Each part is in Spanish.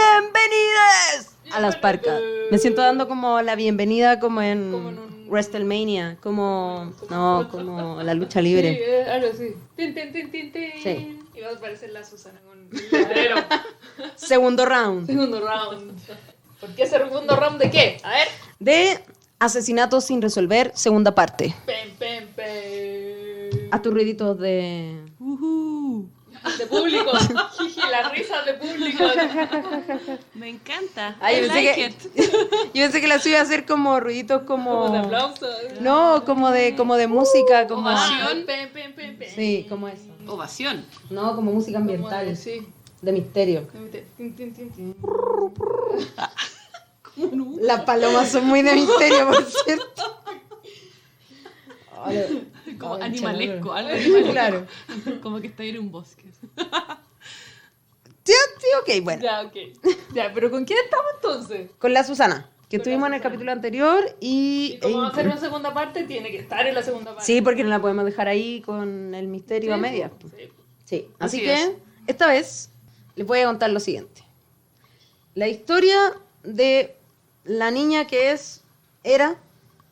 ¡Bienvenidas a las parcas! Me siento dando como la bienvenida como en WrestleMania, como la lucha libre. Sí, algo así. Tin, tin, tin, tin, tin. Sí. Y va a aparecer la Susana con el ladrero. Segundo round. Segundo round. ¿Por qué segundo round de qué? A ver. De Asesinatos sin resolver, segunda parte. Pem, pem, pem. A tus ruiditos de... De público. Jiji, las risas de público. Me encanta. Ay, I like yo it. pensé que las iba a hacer como ruiditos Como de aplauso. No, como de música, como... ovación. Pem, pem, pem, pem. Sí, como eso. Ovación. No, como música Como ambiental, de- sí. de misterio. Tin, tin, tin, tin. Las palomas son muy de misterio, por cierto. Ay, Como ay, animalesco, chaval. algo animalesco. Claro. Como que está en un bosque. Sí, ok, bueno. Ya, ok. Ya, pero ¿con quién estamos entonces? Con la Susana, que Con la estuvimos en el Susana. capítulo anterior Y como va a ser una segunda parte, tiene que estar en la segunda parte. Sí, porque no la podemos dejar ahí con el misterio a medias. Sí. Sí, así Así que es. esta vez les voy a contar lo siguiente. La historia de la niña que era,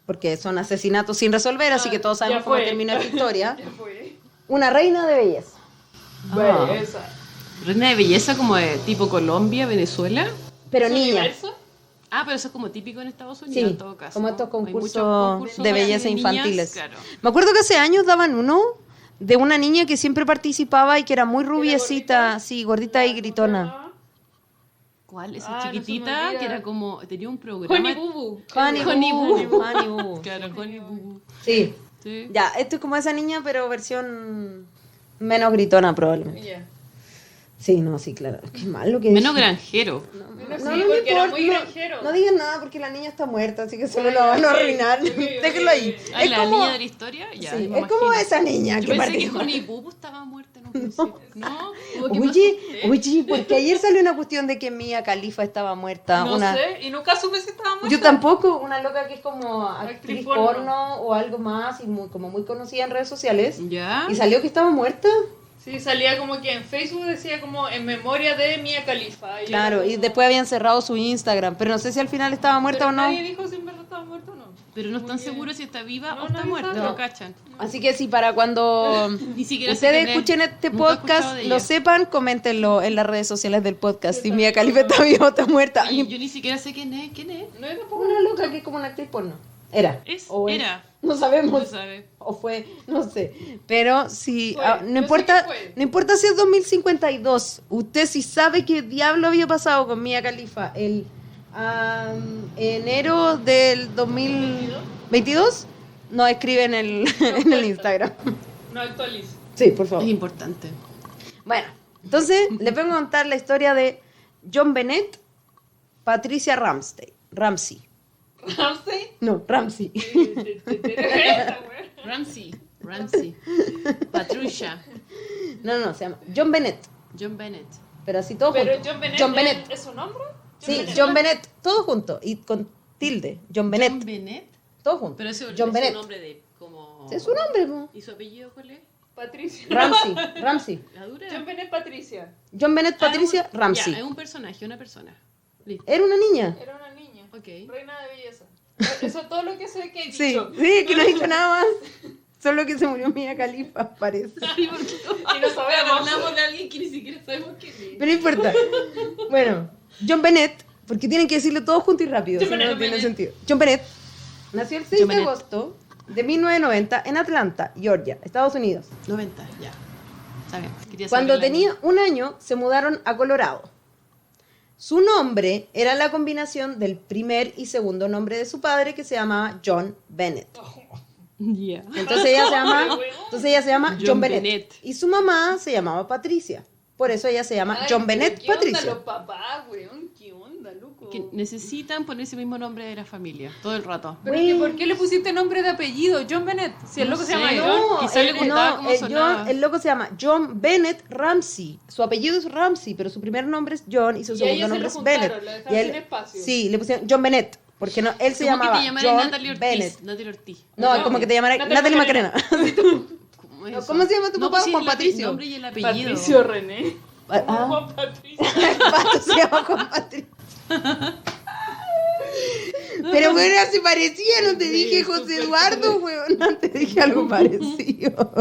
porque son asesinatos sin resolver, así que todos Ya sabemos cómo fue. terminó esta historia, Ya fue. una reina de belleza. Belleza. Reina de belleza como de tipo Colombia, Venezuela. Pero ¿Su niña. universo? Ah, pero eso es como típico en Estados Unidos Sí, en todo caso. como estos Hay muchos concursos concursos de belleza niñas, infantiles. Claro. Me acuerdo que hace años daban uno de una niña que siempre participaba y que era muy rubiecita, gordita? sí, gordita y ¿Cómo se gritona. llamaba? ¿Cuál? Esa Ah, no se me chiquitita olvida. que era como tenía un programa. Honey Boo Boo. Honey Boo Boo. Honey Boo. Claro, Honey Boo Boo. Sí, Sí. ya, esto es como esa niña, pero versión menos gritona probablemente. Ya. Sí, no, sí, claro. Qué mal lo que Menos es. granjero. Menos No, sí, no me porque era importa, muy no, granjero. no digan nada porque la niña está muerta, así que solo Ay, la van a ok, arruinar. ok, Déjenlo ahí. ok. Ah, Es la como, niña de la historia. Ya, sí, me es como imagino. esa niña Yo que pensé que participa. Honey Boo Boo estaba muerta en un principio. No, como que me Oye, asusté. oye, porque ayer salió una cuestión de que Mia Khalifa estaba muerta. No una... sé, y nunca supe si estaba muerta. Yo tampoco, una loca que es como actriz Actriz porno. porno. O algo más y como muy conocida en redes sociales. Ya. Y salió que estaba muerta. Sí, salía como que en Facebook decía como en memoria de Mia Khalifa. Claro, era y como- después habían cerrado su Instagram, pero no sé si al final estaba muerta Pero o no. nadie dijo si en verdad estaba muerta o no. Pero no están Muy bien. seguros si está viva No, o está nadie muerta, sabe. no cachan. Así que si para cuando Ni siquiera sé ustedes quién es. escuchen este Nunca he escuchado podcast, de lo ella. sepan, coméntenlo en las redes sociales del podcast. Sí, Si está Mia bien, Khalifa no. está viva o está muerta. Y yo ni siquiera sé quién es. ¿Quién es? No, yo tampoco. Una loca que es como una actriz porno. Era. O es. Era. No sabemos. No sabe. O fue, no sé. Pero si Fue, no yo sé importa, que fue. no importa si es 2052, usted si sabe qué diablo había pasado con Mia Khalifa el enero del 2022, nos escribe en en el Instagram. No actualizo. Sí, por favor. Es importante. Bueno, entonces les vengo a contar la historia de John Bennett, Patricia Ramsey. ¿Ramsey? No, Ramsey. Ramsey. Patricia. No, se llama John Bennett. John Bennett. Pero así todo Pero junto. John Bennett, ¿es su nombre? Sí, John Bennett, todo junto. Y con tilde. John Bennett. John Bennett. Todo junto. Pero ese John es Bennett. su nombre de como... Es su nombre, po. ¿Y su apellido cuál es? Patricia. Ramsey. ¿La dura? John Bennett Patricia. John Bennett, Patricia, Ya, Ramsey. es un personaje, una persona. Listo. Era una niña. Era una niña. Ok. Reina de belleza. Eso es todo lo que sé que he Sí, dicho. sí, que no ha dicho nada más. Solo que se murió Mia Khalifa, parece. Ay, ¿por qué Y no sabemos. hablamos de alguien que ni siquiera sabemos quién es? Pero no importa. Bueno, John Bennett, porque tienen que decirlo todo junto y rápido, John si no, Bennett, no tiene Bennett. sentido. John Bennett nació el 6 John de Bennett. agosto de 1990 en Atlanta, Georgia, Estados Unidos. 90, ya. Está bien. Quería saber Cuando el año. tenía un año, se mudaron a Colorado. Su nombre era la combinación del primer y segundo nombre de su padre, que se llamaba John Bennett. Ya. Entonces ella se llama John, John Bennett. Bennett. Y su mamá se llamaba Patricia. Por eso ella se llama Ay, John pero Bennett ¿qué onda Patricia. los papás, weón? ¿Qué onda, loco? Que necesitan poner ese mismo nombre de la familia, todo el rato. Pero Güey. que ¿por qué le pusiste nombre de apellido? John Bennett. Si el No loco se sé. llama No, John. quizá le gustaba cómo sonaba. El loco se llama John Bennett Ramsey. Su apellido es Ramsey, pero su primer nombre es John y su Y a segundo ellos se nombre lo es juntaron, Bennett. lo dejaron Y a él- sin espacio. Sí, le pusieron John Bennett. Porque no, él se Como que llamaba te llamaran John Natalie Ortiz. Bennett. Natalie Ortiz. No, como que te llamaran Natalie Macarena. ¿Cómo es No, eso? ¿cómo se llama tu No, papá? pues sí, Juan el Patricio. nombre y el apellido. Patricio René. Ah. Juan Patricio. El pato se llama Juan Patricio. Pero bueno, se parecía, no te Sí, dije José súper Eduardo, weón, no te dije algo parecido.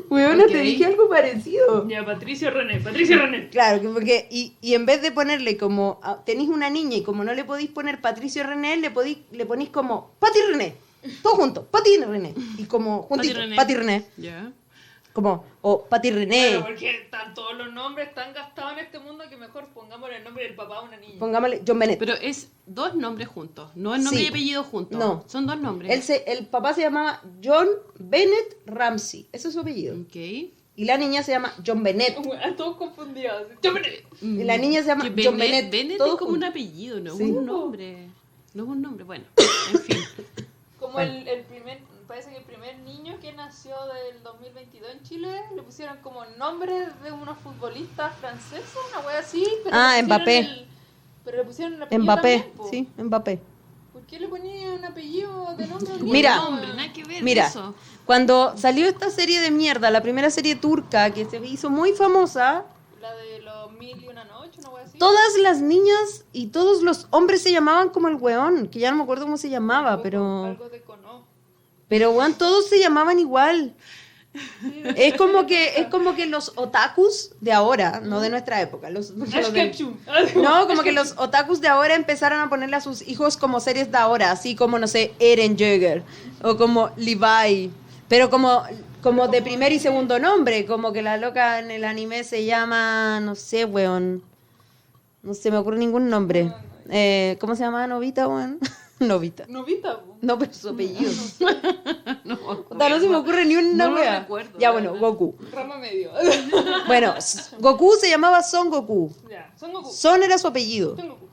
Weón, no te Ok. dije algo parecido. Ya, Patricio René. Patricio René. Claro, que porque, y en vez de ponerle como, tenéis una niña y como no le podéis poner Patricio René, le ponís como Pati René, todo junto, Pati René, y como juntito, René. Pati René, Ya. como, o Pati René, Claro, porque están todos los nombres tan gastados en este mundo que mejor pongámosle el nombre del papá a una niña. pongámosle John Bennett. Pero es dos nombres juntos, no es nombre Sí. y apellido juntos. No. Son dos nombres. El papá se llamaba John Bennett Ramsey, ese es su apellido. Ok. Y la niña se llama John Bennett. A todos confundidos. Yo me- Y la niña se llama Que John Bennett. Bennett todo es como junto. un apellido, no es Sí. un nombre. No es un nombre, bueno, en fin. Como Bueno. el primer, parece que el primer niño que nació del 2022 en Chile le pusieron como nombre de unos futbolistas franceses, una wea así. Pero Ah, le pusieron Mbappé. pero le pusieron el apellido Mbappé, también, po. sí, Mbappé. ¿Por qué le ponía un apellido de nombre? Mira. Nombre, nada que ver Mira, eso. cuando salió esta serie de mierda, la primera serie turca que se hizo muy famosa, La de los 1001 noche, una wea así. todas las niñas y todos los hombres se llamaban como el weón, que ya no me acuerdo cómo se llamaba, Algo- pero Algo de cono. weón, todos se llamaban igual. Es como que los otakus de ahora, no de nuestra época, los Ash de- Ketchum. no, como que los otakus de ahora empezaron a ponerle a sus hijos como series de ahora, así como, no sé, Eren Jaeger o como Levi, pero como de primer y segundo nombre, como que la loca en el anime se llama, no sé, weón, no se me ocurre ningún nombre. ¿Cómo se llama Novita, weón? Novita. Novita, po. No, pero su apellido. No, Puta, no se me ocurre ni una No lo wea. recuerdo, Ya, la bueno, verdad. Goku. Rama medio. Bueno, Goku se llamaba Son Goku. Ya, Son Goku. Son era su apellido. Son Goku.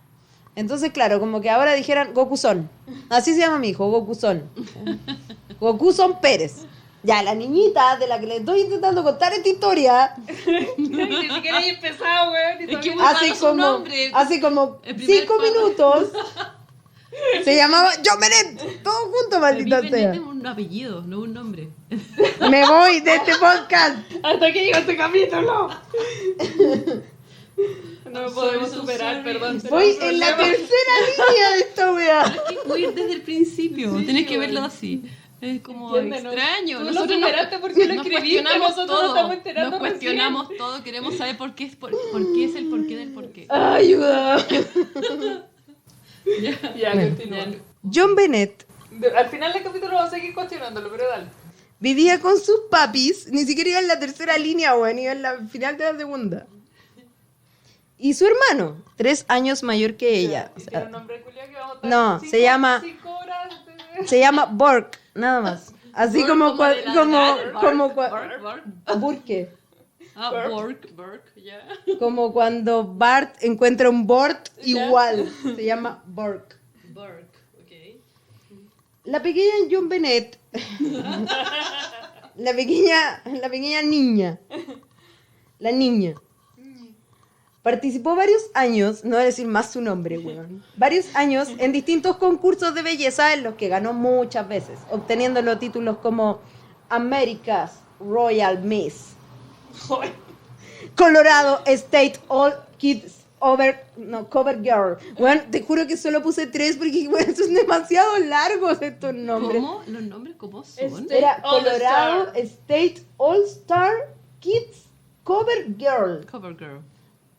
Entonces, claro, como que ahora dijeran Goku Son. Así se llama mi hijo, Goku Son. Goku Son Pérez. Ya, la niñita de la que le estoy intentando contar esta historia, Ni siquiera he empezado, weón. ni Es que todavía- muy hace malo su como, nombre. hace como El primer 5 párrafo. minutos, se llamaba John Bennett. Todo junto, maldita Bennett es sea. un apellido, no un nombre. Me voy de este podcast. Hasta que llega este capítulo. No lo I'm podemos sorry, so superar, sorry. perdón. Voy tenemos en la problemas. tercera línea de esta wea. Hay que huir desde el principio, Sí, tenés que bueno. verlo así. Es como Entiéndenos. extraño. Tú lo Nosotros superaste porque lo nos escribiste, cuestionamos nosotros todo. nos estamos enterando Nos cuestionamos todo, queremos saber por qué es es el porqué del porqué. Ayuda. Ya, Bueno. continúa. John Bennett Al final del capítulo vamos a seguir cuestionándolo, pero dale. vivía con sus papis, ni siquiera iba en la tercera línea, weón, iba en la final de la segunda. Y su hermano, 3 años mayor que ella. O Y sea, tiene un nombre culiao que vamos a estar no, se llama- 5 horas de... se llama Bork, nada más. Así Bork como, de ladrar, como, Bork, Bork. Burke. Ah, Bork. Bork, ya. Como cuando Bart encuentra un Bort Ya. igual. Se llama Bork. Bork, ok. La pequeña John Bennett. la pequeña niña. La niña. Participó varios años, no voy a decir más su nombre, weón. Varios años en distintos concursos de belleza en los que ganó muchas veces, obteniendo los títulos como America's Royal Miss, Colorado State All Kids Cover Girl. Bueno, te juro que solo puse 3 porque bueno, son demasiado largos estos nombres. ¿Cómo? ¿Los nombres cómo son? Era All Colorado State All Star Kids Cover Girl. Cover Girl.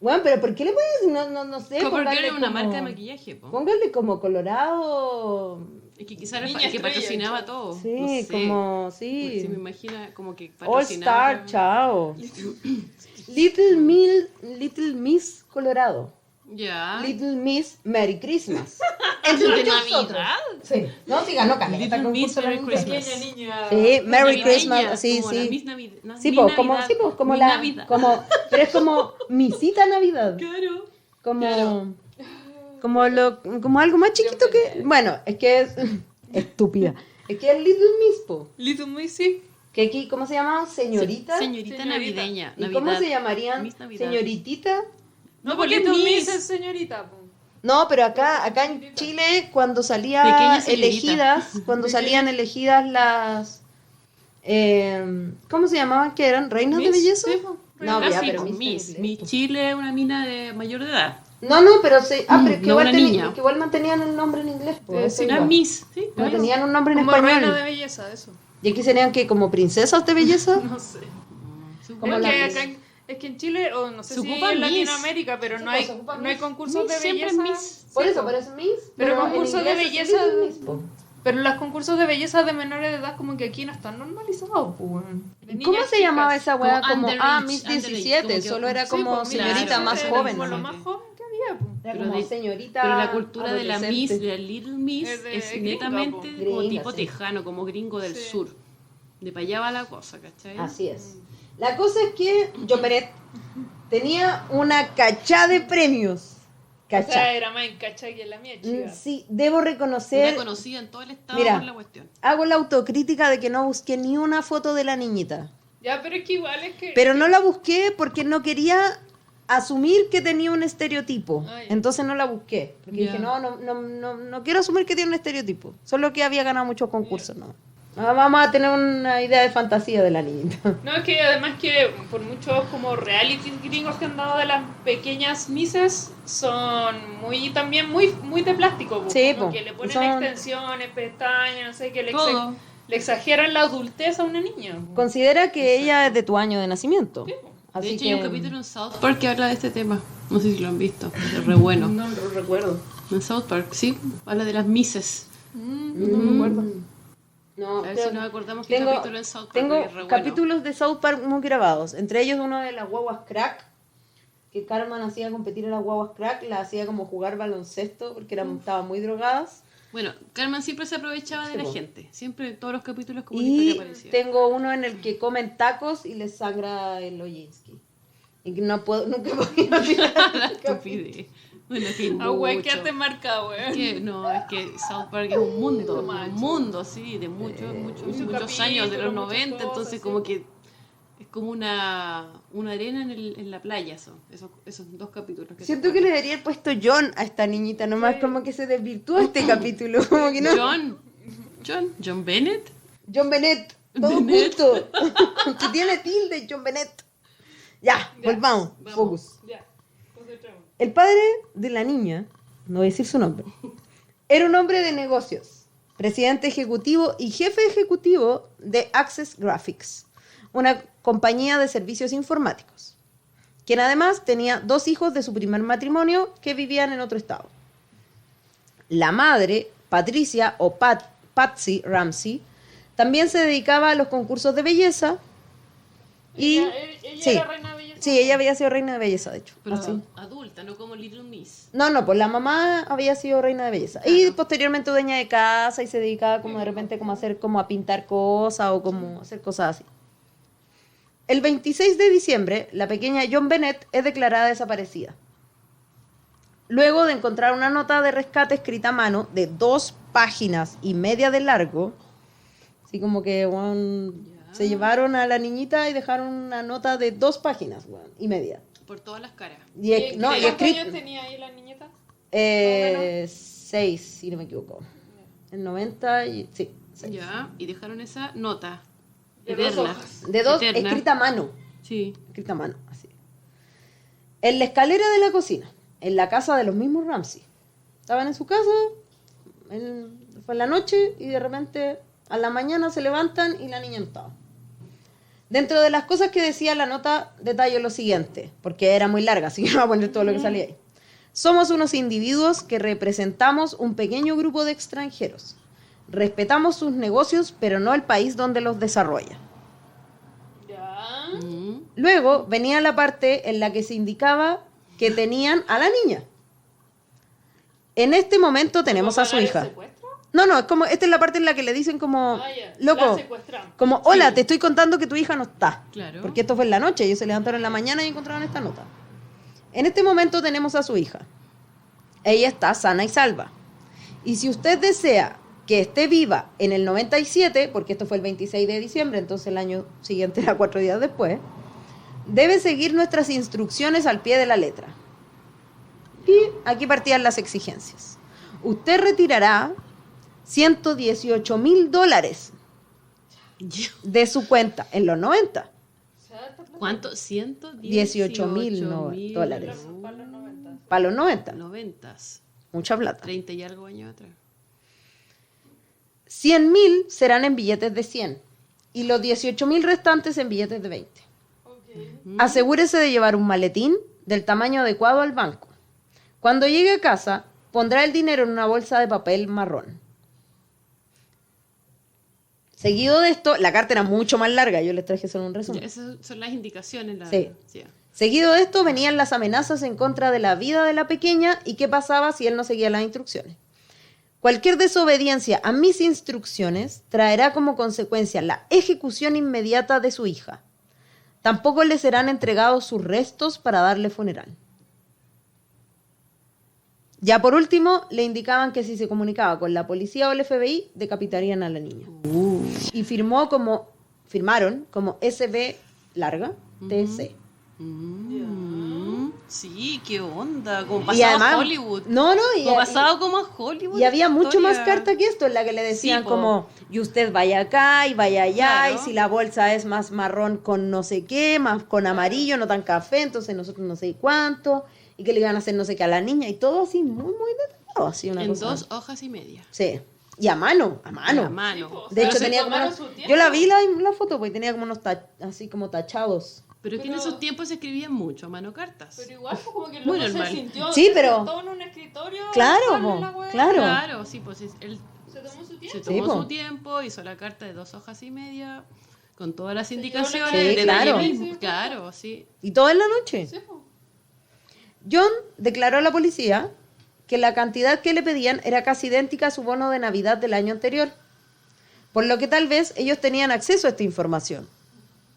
Bueno, pero ¿por qué le pones? No sé. Cover póngale Girl es una como- marca de maquillaje, po. Póngale como Colorado. Es que quizás Niña que estrella, patrocinaba chao. todo. Sí, no sé. como. Se me Sí. imagina como que All patrocinaba. Star, chao. Little Miss Colorado. Ya. Little Miss Merry Christmas. ¿Es de muchos otros. Navidad? Sí. No, sí, ganó caleta. Little concurso Miss de Merry Navidad. Christmas. Pequeña niña. Sí, Merry Navideña, Christmas, sí, como la sí. Miss Navidad. Sí, Mi pues, como, Navidad, sí, pues, como mi la, Navidad. como, pero es como misita Navidad, Claro. como, Claro. como algo más chiquito que, bueno, es que es estúpida, es que es Little Miss, po. Little Missy. Que aquí, ¿cómo se llama? Señorita. Señorita navideña. ¿Y cómo Navidad. se llamarían? Miss Navidad. Señoritita. No, No, porque porque Little Miss. Miss es señorita. po. No, pero acá en Chile, cuando salía Pequeña señorita. salían elegidas las... ¿cómo se llamaban? ¿Qué eran? ¿Reinas de Miss, belleza? sí, po. No, Ah, ya, sí, pero pues, Miss Miss. en Miss inglés. Chile es una mina de mayor de edad. No, pero pero es que, No, igual una niña. que igual mantenían el nombre en inglés. Pues, eso Sí, Una igual. Miss, ¿sí? No Miss. tenían un nombre en Como español. reina de belleza, eso. Y aquí serían que como princesas de belleza. No sé. Como Es la que, Miss. es que en Chile, o no sé Se si ocupa en Miss. Latinoamérica, pero Sí, no pues, hay, se ocupa no hay Miss. concursos Miss de siempre es belleza. Miss. Por Sí, eso, po. por eso Miss. Pero en concursos de inglés es belleza- Little Miss, po. Pero los concursos de belleza de menores de edad como que aquí no están normalizados, pues. weón. De ¿Cómo niñas se llamaba chicas. esa weá? Como Como, underage, Miss underage, 17, como que- solo era Sí, como pues, señorita claro, más era joven. como ¿no? lo más joven que había, pues. Era Pero como de- señorita Pero la cultura de la Miss, adolescente. de la Little Miss, Es de es gringa, netamente po. como Gringa, tipo sí. tejano, como gringo del Sí. sur. De para allá va la cosa, ¿cachai? Así es. La cosa es que John Bennett tenía una cachá de premios. O sea, Cachá. era más encacha que la mía, chica. Sí, debo Era reconocer, conocida en todo el estado Mira. por la cuestión. hago la autocrítica de que no busqué ni una foto de la niñita. Ya, pero es que igual es que... Pero no la busqué porque no quería asumir que tenía un estereotipo. Ah, ya. Entonces no la busqué. Porque Ya. dije, no quiero asumir que tiene un estereotipo. Solo que había ganado muchos concursos, ¿no? Ah, vamos a tener una idea de fantasía de la niñita. No, es que además que por muchos como reality gringos que han dado de las pequeñas misses son también muy de plástico, po. Sí, Como po. que le ponen Son- extensiones, pestañas, no sé, que Todo. le exageran la adultez a una niña. po. Considera que ella es de tu año de nacimiento. Sí, po. Así De hecho, que... hay un capítulo en South Park que habla de este tema. No sé si lo han visto. Es re bueno. No lo recuerdo. En South Park, sí. Habla de las Misses. No me acuerdo. No, A ver creo- si nos acordamos qué tengo, capítulo en South Park. tengo porque es re bueno. capítulos de South Park muy grabados. Entre ellos uno de las guaguas crack. Que Carmen hacía competir a las guaguas crack. La hacía como jugar baloncesto porque estaban muy drogadas. Bueno, Carmen siempre se aprovechaba de Sí, la po. gente. Siempre en todos los capítulos como una historia Y parecida. tengo uno en el que comen tacos y les sangra el Ojinsky. Y que nunca puedo olvidar. La estupidez. Bueno, que hay Ah, güey, mucho. quédate marca, güey. Es que no, es que South Park es un mundo, Macho. un mundo, sí, de muchos muchos años, de los capítulos, 90, muchas entonces cosas, como sí. que es como una arena en la playa, esos dos capítulos. Siento que le daría el puesto John a esta niñita. Nomás como que se desvirtuó este capítulo. Como que no. John Bennett. John Bennett. Todo Bennett. junto. Que tiene tilde, John Bennett. Ya, volvamos. Focus. Ya, concentremos. El padre de la niña, no voy a decir su nombre, era un hombre de negocios, presidente ejecutivo y jefe ejecutivo de Access Graphics, una compañía de servicios informáticos, quien además tenía 2 hijos de su primer matrimonio que vivían en otro estado. La madre, Patricia o Patsy Ramsey, también se dedicaba a los concursos de belleza y... Ella sí. era reina de belleza. Sí, ella había sido reina de belleza, de hecho. Pero Así. adulta, no como Little Miss. No, pues la mamá había sido reina de belleza. Y posteriormente dueña de casa y se dedicaba como de repente como a hacer como a pintar cosas o como hacer cosas así. El 26 de diciembre, la pequeña John Bennett es declarada desaparecida. Luego de encontrar una nota de rescate escrita a mano de 2 páginas y media de largo, así como que bueno, se llevaron a la niñita y dejaron una nota de 2 páginas bueno, y media. Por todas las caras. Y, ¿Y no, y cuántos escrito... años tenía ahí la niñita? 6, si no me equivoco. El 90 y... Sí, 6. Ya, y dejaron esa nota. De 2 Eterna. hojas. De 2, Eterna. escrita a mano. Sí. Escrita a mano, así. En la escalera de la cocina, en la casa de los mismos Ramsey. Estaban en su casa, fue en la noche y de repente a la mañana se levantan y la niña no estaba. Dentro de las cosas que decía la nota, detallo lo siguiente, porque era muy larga, así que no voy a poner todo lo que salía ahí. Somos unos individuos que representamos un pequeño grupo de extranjeros. Respetamos sus negocios, pero no el país donde los desarrolla. Ya. Mm. Luego venía la parte en la que se indicaba que tenían a la niña. En este momento tenemos a su ¿Pagar el hija. secuestro? No, es como, esta es la parte en la que le dicen como, Ah, ya. loco, La secuestramos. como, hola, te estoy contando que tu hija no está. Claro. Porque esto fue en la noche, ellos se levantaron en la mañana y encontraron esta nota. En este momento tenemos a su hija. Ella está sana y salva. Y si usted desea que esté viva en el 97, porque esto fue el 26 de diciembre, entonces el año siguiente era 4 días después, debe seguir nuestras instrucciones al pie de la letra. Y aquí partían las exigencias. Usted retirará $118,000 de su cuenta en los 90. ¿Cuánto? $18,000 dólares. Para los 90. Para los 90. 90. Mucha plata. 30 y algo años atrás. 100,000 serán en billetes de 100 y los 18,000 restantes en billetes de 20. Okay. Asegúrese de llevar un maletín del tamaño adecuado al banco. Cuando llegue a casa, pondrá el dinero en una bolsa de papel marrón. Seguido de esto, la carta era mucho más larga, yo les traje solo un resumen. Esas son las indicaciones. Sí. Seguido de esto venían las amenazas en contra de la vida de la pequeña y qué pasaba si él no seguía las instrucciones. Cualquier desobediencia a mis instrucciones traerá como consecuencia la ejecución inmediata de su hija. Tampoco le serán entregados sus restos para darle funeral. Ya por último, le indicaban que si se comunicaba con la policía o el FBI, decapitarían a la niña. Y firmaron como SB larga, TC. Sí, qué onda. Como Y pasado además, a Hollywood. No, Como pasado como a Hollywood. y había mucho historia. más carta que esto, en la que le decían Sí, po. como, y usted vaya acá y vaya allá, Claro. y si la bolsa es más marrón con no sé qué, más con amarillo, no tan café, entonces nosotros no sé cuánto, y que le iban a hacer no sé qué a la niña, y todo así muy, muy detallado, así una En cosa. 2 hojas y media. Sí, y a mano. A mano. Sí, po. De Pero hecho se tenía como tomaron unos, su tiempo. yo la vi la foto, pues tenía como unos así como tachados. Pero es que en Pero- esos tiempos se escribían mucho a mano cartas. Pero igual fue como que el Muy loco se normal. sintió. Sí, se pero- sentó en un escritorio. Claro, a po, hacerle la wea. claro. Claro, sí, pues él Se tomó su se tiempo. tomó po. su tiempo, hizo la carta de 2 hojas y media, con todas las llevó la indicaciones, Sí, el detalle claro. mismo. Sí, po. Claro, sí. Y todo en la noche. Sí, po. John declaró a la policía que la cantidad que le pedían era casi idéntica a su bono de Navidad del año anterior, por lo que tal vez ellos tenían acceso a esta información.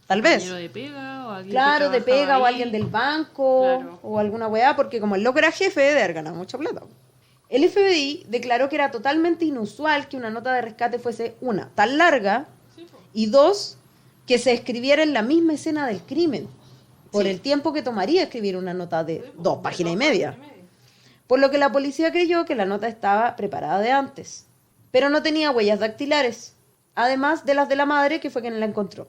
Tal vez. Compañero de pega o alguien Claro, que de pega trabajaba o ahí. alguien del banco Claro. o alguna weá, porque como el loco era jefe, de haber ganado mucha plata. El FBI declaró que era totalmente inusual que una nota de rescate fuese, una, tan larga, Sí, po. y dos, que se escribiera en la misma escena del crimen, por Sí. el tiempo que tomaría escribir una nota de Sí, po. 2 páginas y 2 media. páginas y media. Por lo que la policía creyó que la nota estaba preparada de antes, pero no tenía huellas dactilares, además de las de la madre, que fue quien la encontró,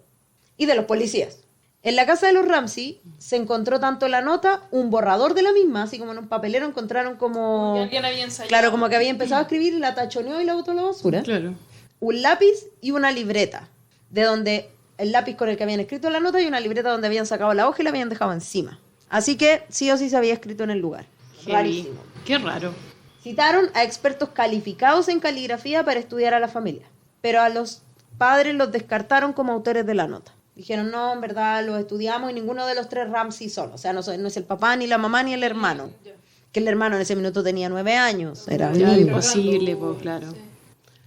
y de los policías. En la casa de los Ramsey se encontró tanto la nota, un borrador de la misma, así como en un papelero encontraron Que como... alguien había ensayado. Claro, como que había empezado a escribir, la tachoneó y la botó a la basura. Claro. Un lápiz y una libreta, de donde el lápiz con el que habían escrito la nota y una libreta donde habían sacado la hoja y la habían dejado encima. Así que sí o sí se había escrito en el lugar. Heavy. Rarísimo. Qué raro. Citaron a expertos calificados en caligrafía para estudiar a la familia, pero a los padres los descartaron como autores de la nota. Dijeron, no, en verdad los estudiamos y ninguno de los 3 Ramsey son. O sea, no es el papá, ni la mamá, ni el hermano. Ya. Que el hermano en ese minuto tenía 9 años. Era Ya, niño. imposible, pues claro. Sí.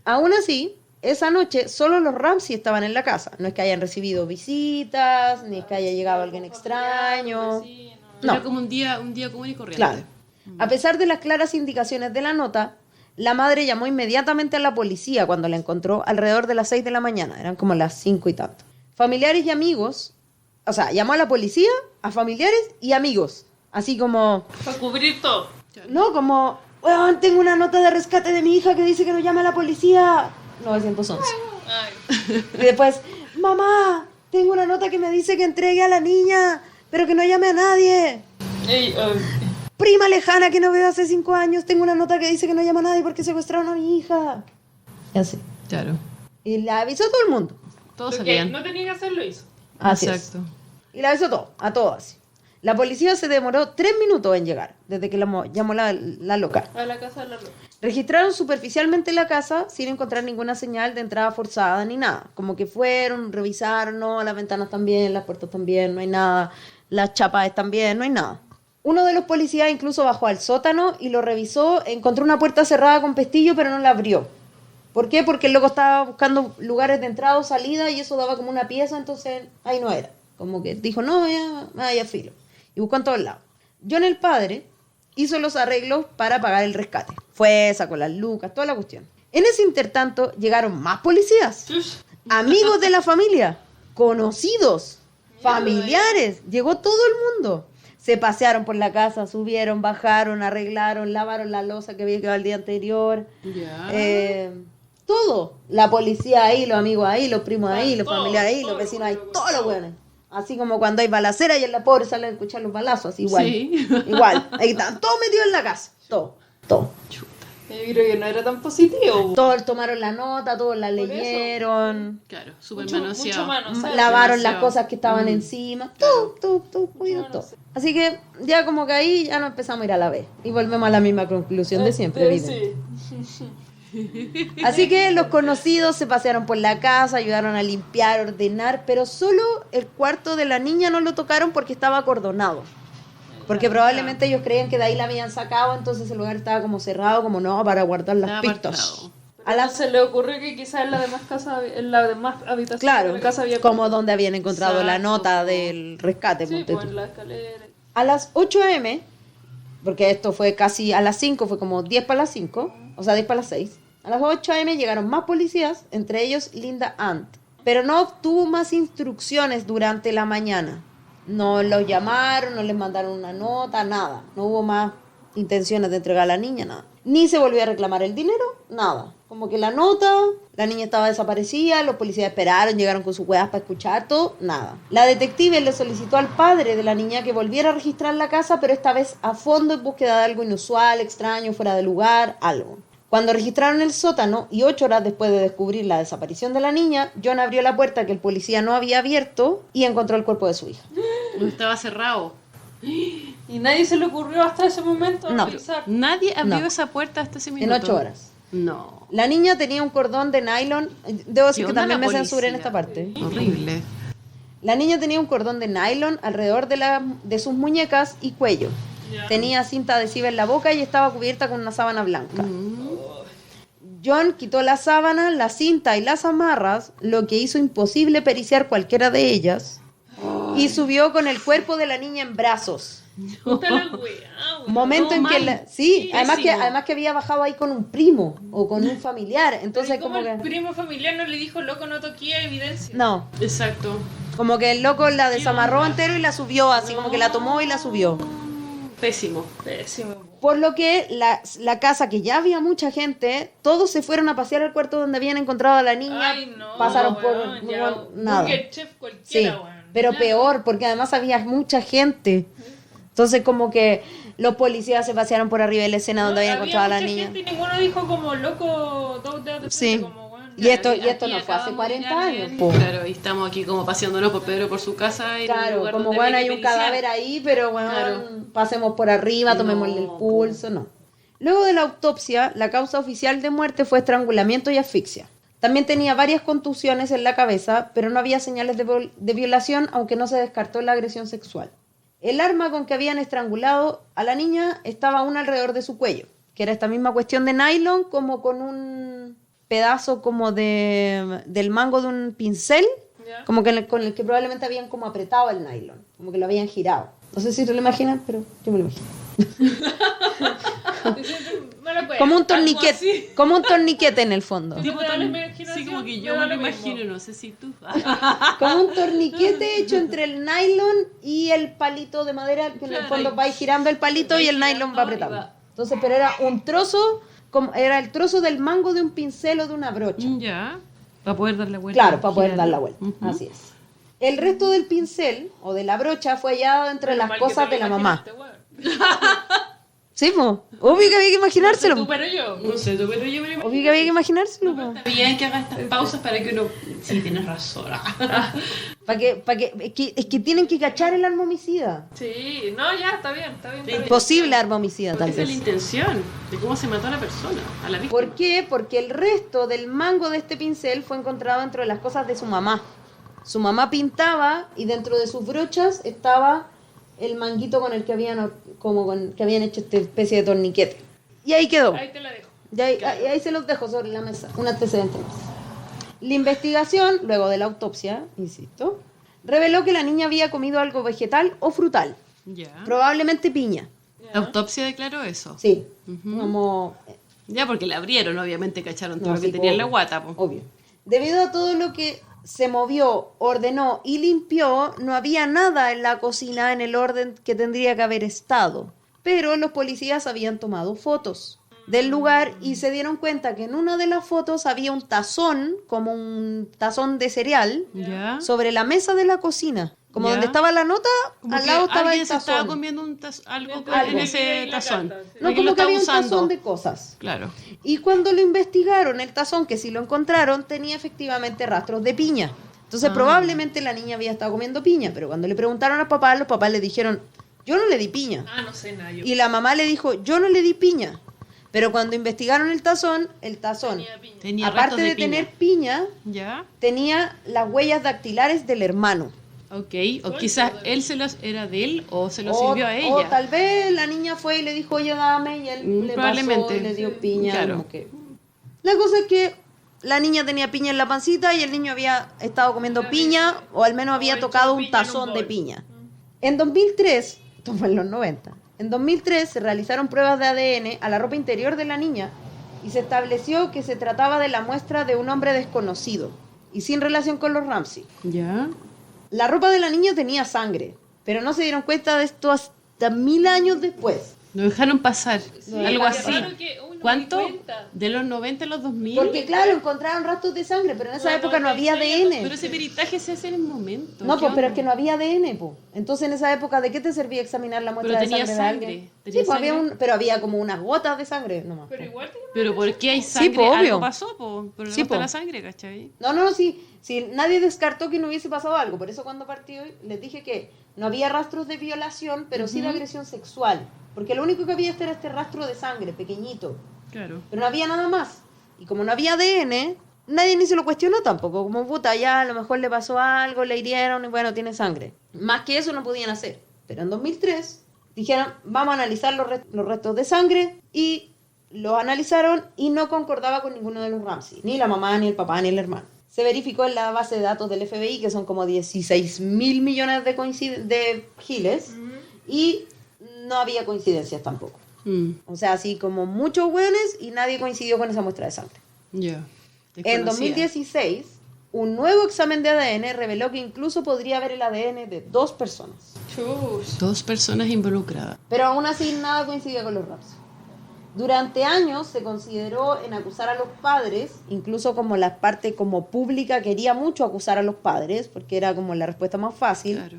Aún así, esa noche solo los Ramsey estaban en la casa. No es que hayan recibido visitas, ni es que haya llegado alguien extraño. Sí, No. Era como un día común y corriente. Claro. A pesar de las claras indicaciones de la nota, la madre llamó inmediatamente a la policía cuando la encontró alrededor de las 6 de la mañana. Eran como las 5 y tanto. Familiares y amigos, o sea, llamó a la policía, a familiares y amigos. Así como, Para cubrir todo. no, como, "Weón, tengo una nota de rescate de mi hija que dice que nos llame a la policía. 911. Ay. Y después, mamá, tengo una nota que me dice que entregue a la niña, pero que no llame a nadie. Ey, ay. Prima lejana que no veo hace 5 años, tengo una nota que dice que no llama a nadie porque secuestraron a mi hija. Y así. Claro. Y le avisó a todo el mundo. Todos Lo que sabían. no tenía que hacer lo hizo. Así es. Exacto. Y le avisó a todos así. La policía se demoró 3 minutos en llegar, desde que llamó la loca. A la casa de la loca. Registraron superficialmente la casa sin encontrar ninguna señal de entrada forzada ni nada. Como que fueron, revisaron, no, las ventanas también, las puertas también, no hay nada. Las chapas están bien, no hay nada. Uno de los policías incluso bajó al sótano y lo revisó, encontró una puerta cerrada con pestillo, pero no la abrió. ¿Por qué? Porque el loco estaba buscando lugares de entrada o salida y eso daba como una pieza, entonces ahí no era. Como que dijo, no, ya filo. Y buscó en todos lados. John, el padre, hizo los arreglos para pagar el rescate. Fue, sacó las lucas, toda la cuestión. En ese intertanto llegaron más policías, Chush. amigos de la familia, conocidos, familiares, llegó todo el mundo. Se pasearon por la casa, subieron, bajaron, arreglaron, lavaron la loza que había quedado el día anterior. Ya. Todo. La policía ahí, los amigos ahí, los primos ahí, los Todo, familiares ahí, todo, los vecinos ahí, todo, todos los todo. hueones. Así como cuando hay balacera y en la pobre salen a escuchar los balazos, así igual. Sí. Igual. Ahí están todos metidos en la casa. Todo. Chuta. Yo creo que no era tan positivo. Todos tomaron la nota, todos la Por eso. leyeron. Claro, súper Mucho manoseado. manoseado. Lavaron las demasiado. cosas que estaban encima. Todo, jodido, no todo. sé. Así que ya como que ahí ya no empezamos a ir a la vez. Y volvemos a la misma conclusión de siempre, evidente. Sí. Así que los conocidos se pasearon por la casa, ayudaron a limpiar, ordenar, pero solo el cuarto de la niña no lo tocaron porque estaba acordonado. Porque probablemente ellos creían que de ahí la habían sacado, entonces el lugar estaba como cerrado, como no, para guardar las Estaba pistas. apartado. A las, Se le ocurrió que quizás en la demás casa, en la demás habitación claro, de la casa había como donde habían encontrado la Exacto. nota del rescate. Sí, ponte pues tú. en la escalera. A las 8 a.m., porque esto fue casi a las 5, fue como 10 para las 5, o sea, 10 para las 6. A las 8 a.m. llegaron más policías, entre ellos Linda Ant, pero no obtuvo más instrucciones durante la mañana. No los llamaron, no les mandaron una nota, nada. No hubo más intenciones de entregar a la niña, nada. Ni se volvió a reclamar el dinero, nada. Como que la nota, la niña estaba desaparecida, los policías esperaron, llegaron con sus huevas para escuchar todo, nada. La detective le solicitó al padre de la niña que volviera a registrar la casa, pero esta vez a fondo en búsqueda de algo inusual, extraño, fuera de lugar, algo. Cuando registraron el sótano y 8 horas después de descubrir la desaparición de la niña, John abrió la puerta que el policía no había abierto y encontró el cuerpo de su hija. No estaba cerrado. Y nadie se le ocurrió hasta ese momento No. revisar. Nadie abrió No. esa puerta hasta ese En minuto. 8 horas. No. La niña tenía un cordón de nylon. Debo decir ¿Qué que onda también la me censuré en policía? esta parte. Horrible. La niña tenía un cordón de nylon alrededor de sus muñecas y cuello. Ya. Tenía cinta adhesiva en la boca y estaba cubierta con una sábana blanca. Mm. John quitó la sábana, la cinta y las amarras, lo que hizo imposible periciar cualquiera de ellas, y subió con el cuerpo de la niña en brazos. Puta la weá, weón. Momento No, en que mal. sí, además Pésimo. que había bajado ahí con un primo o con un familiar, entonces Pero ¿y cómo como el que primo familiar no le dijo, loco, no toqué evidencia? no, Exacto. como que el loco la desamarró entero y la subió, así como que la tomó y la subió. Pésimo. Pésimo. Por lo que la casa, que ya había mucha gente, todos se fueron a pasear al cuarto donde habían encontrado a la niña. Ay, no, pasaron weón, por ya, nada. Burger Chef Sí, cualquiera, weón. pero Ya. peor, porque además había mucha gente. Entonces como que los policías se pasearon por arriba de la escena donde No, habían encontrado a la mucha niña. gente y ninguno dijo como, loco, dos dedos de Sí. frente, como, weón. Y esto Aquí no fue hace acabamos 40 de ir a años. leer. po. Claro, y estamos aquí como paseándonos por Pedro por su casa. Y en un Claro, lugar como donde bueno, había hay que un periciar. cadáver ahí, pero bueno, Claro. pasemos por arriba, No, tomémosle el po. pulso, no. Luego de la autopsia, la causa oficial de muerte fue estrangulamiento y asfixia. También tenía varias contusiones en la cabeza, pero no había señales de violación, aunque no se descartó la agresión sexual. El arma con que habían estrangulado a la niña estaba aún alrededor de su cuello, que era esta misma cuestión de nylon, como con un pedazo como del mango de un pincel, Ya. como que con el que probablemente habían como apretado el nylon, como que lo habían girado. No sé si te lo imaginas, pero yo me lo imagino. Me lo puedo. Como un Algo torniquete, así. como un torniquete en el fondo. Tipo, Tipo te da la tan- imaginación, sí, como que me yo da me lo lo mismo. imagino, no sé si tú. Como un torniquete hecho entre el nylon y el palito de madera, que en el Claro, fondo y- vais girando el palito y el vais nylon girando va y apretando. va. Entonces, pero era un trozo, era el trozo del mango de un pincel o de una brocha. Ya. Para poder dar la vuelta. Claro, para poder dar girarlo. la vuelta. Ujú. Así es. El resto del pincel o de la brocha fue hallado entre Menos las mal que cosas te de lo la mamá. imaginaste, weón. Sí, po. Obvio que había que No sé tú, imaginárselo. pero yo. No sé, tú, pero yo me lo imagino. Obvio que había que imaginárselo. po. Está bien que haga estas pausas para que uno. Sí, tienes razón. Es que tienen que cachar el arma homicida. Sí, no, ya, está bien, está bien. Está bien. Posible arma homicida, tal Esa es la vez. intención de cómo se mató a la persona, a la víctima. ¿Por qué? Porque el resto del mango de este pincel fue encontrado dentro de las cosas de su mamá. Su mamá pintaba y dentro de sus brochas estaba el manguito con el que habían que habían hecho esta especie de torniquete. Y ahí quedó. Ahí te la dejo. Y ahí se los dejo sobre la mesa, un antecedente más. La investigación, luego de la autopsia, insisto, reveló que la niña había comido algo vegetal o frutal, Ya. probablemente piña. La autopsia declaró eso. Sí, Ujú. como Ya, porque la abrieron, obviamente cacharon todo No, lo que sí, tenía en la obvio. guata. Po. obvio. Debido a todo lo que se movió, ordenó y limpió, no había nada en la cocina en el orden que tendría que haber estado. Pero los policías habían tomado fotos del lugar y se dieron cuenta que en una de las fotos había un tazón, como un tazón de cereal, ¿Ya? sobre la mesa de la cocina. Como Ya. donde estaba la nota, Como al que lado estaba alguien el se estaba tazón. comiendo algo Mientras en que ese leía la tazón. carta, sí. No, Alguien lo como que estaba había un usando. tazón de cosas. Claro. Y cuando lo investigaron, el tazón, que sí lo encontraron, tenía efectivamente rastros de piña. Entonces probablemente la niña había estado comiendo piña, pero cuando le preguntaron a papá, los papás le dijeron, yo no le di piña. Ah, no sé nada. Y la mamá le dijo, yo no le di piña. Pero cuando investigaron el tazón Tenía piña. Tenía aparte restos de piña. tener piña, ¿Ya? tenía las huellas dactilares del hermano. Ok. O quizás él era de él o se lo O- sirvió a ella. O tal vez la niña fue y le dijo, oye, dame, y él le pasó Probablemente. y le dio piña. Claro. como que- La cosa es que la niña tenía piña en la pancita y el niño había estado comiendo piña, o al menos había hecho tocado un piña en un tazón de bol. piña. En 2003, esto fue en los 90, en 2003 se realizaron pruebas de ADN a la ropa interior de la niña y se estableció que se trataba de la muestra de un hombre desconocido y sin relación con los Ramsey. ¿Ya? La ropa de la niña tenía sangre, pero no se dieron cuenta de esto hasta 1000 años después. Lo dejaron pasar. Algo qué así. raro que uno ¿Cuánto? me di cuenta. ¿De los 90 a los 2000? Porque claro, encontraron rastros de sangre, pero en esa No, época no había 96, ADN. Pero ese peritaje se hace en el momento. No, ¿qué pues, pero onda? es que no había ADN, pues. Entonces, en esa época, ¿de qué te servía examinar la muestra Pero de tenía sangre de sangre, alguien? tenía Sí, pues había sangre. pero había como unas gotas de sangre nomás. Pero igual tenía Pero ¿por qué hay sangre? po, obvio. Algo pasó, po. Pero Sí, no está po. la sangre, ¿cachai? No, sí, nadie descartó que no hubiese pasado algo. Por eso cuando partí hoy les dije que no había rastros de violación, pero sí de agresión sexual. Porque lo único que había era este rastro de sangre, pequeñito. Claro. Pero no había nada más. Y como no había ADN, nadie ni se lo cuestionó tampoco. Como puta, ya a lo mejor le pasó algo, le hirieron y bueno, tiene sangre. Más que eso no podían hacer. Pero en 2003 dijeron, vamos a analizar los restos de sangre y los analizaron y no concordaba con ninguno de los Ramsey. Ni la mamá, ni el papá, ni el hermano. Se verificó en la base de datos del FBI, que son como 16.000 millones de giles, y no había coincidencias tampoco. O sea, así como muchos hueones y nadie coincidió con esa muestra de sangre. Ya. En 2016, un nuevo examen de ADN reveló que incluso podría haber el ADN de 2 personas. Chus. 2 personas involucradas. Pero aún así nada coincidía con los Ramsey. Durante años se consideró en acusar a los padres, incluso como la parte como pública quería mucho acusar a los padres, porque era como la respuesta más fácil. Claro.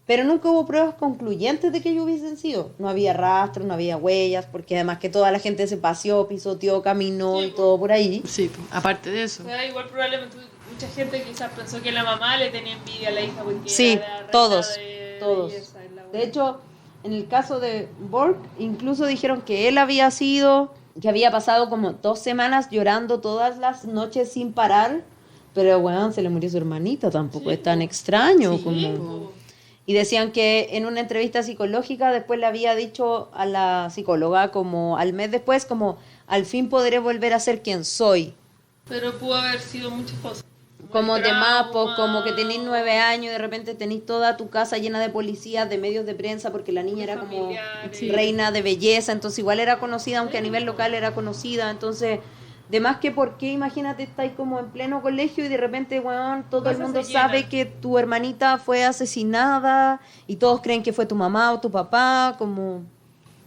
Pero nunca hubo pruebas concluyentes de que ellos hubiesen sido. No había rastros, no había huellas, porque además que toda la gente se paseó, pisoteó, caminó y todo por ahí. Sí, po. Aparte de eso. O sea, igual probablemente mucha gente quizás pensó que la mamá le tenía envidia a la hija porque Sí, era la reina todos, de todos. belleza en la De hecho, en el caso de Borg, incluso dijeron que él había sido, que había pasado como 2 semanas llorando todas las noches sin parar, pero bueno, se le murió su hermanita, tampoco es tan extraño Sí, como... po. Y decían que en una entrevista psicológica después le había dicho a la psicóloga como al mes después como al fin podré volver a ser quien soy. Pero pudo haber sido muchas cosas. Como el de más, pues, trauma. como que tenéis 9 años y de repente tenéis toda tu casa llena de policías, de medios de prensa, porque la niña era como Familiares. Sí. reina de belleza, entonces igual era conocida, aunque a nivel local era conocida, entonces... De más que porque, imagínate, estáis como en pleno colegio y de repente, weón, todo el Casa mundo se sabe llena. que tu hermanita fue asesinada y todos creen que fue tu mamá o tu papá, como...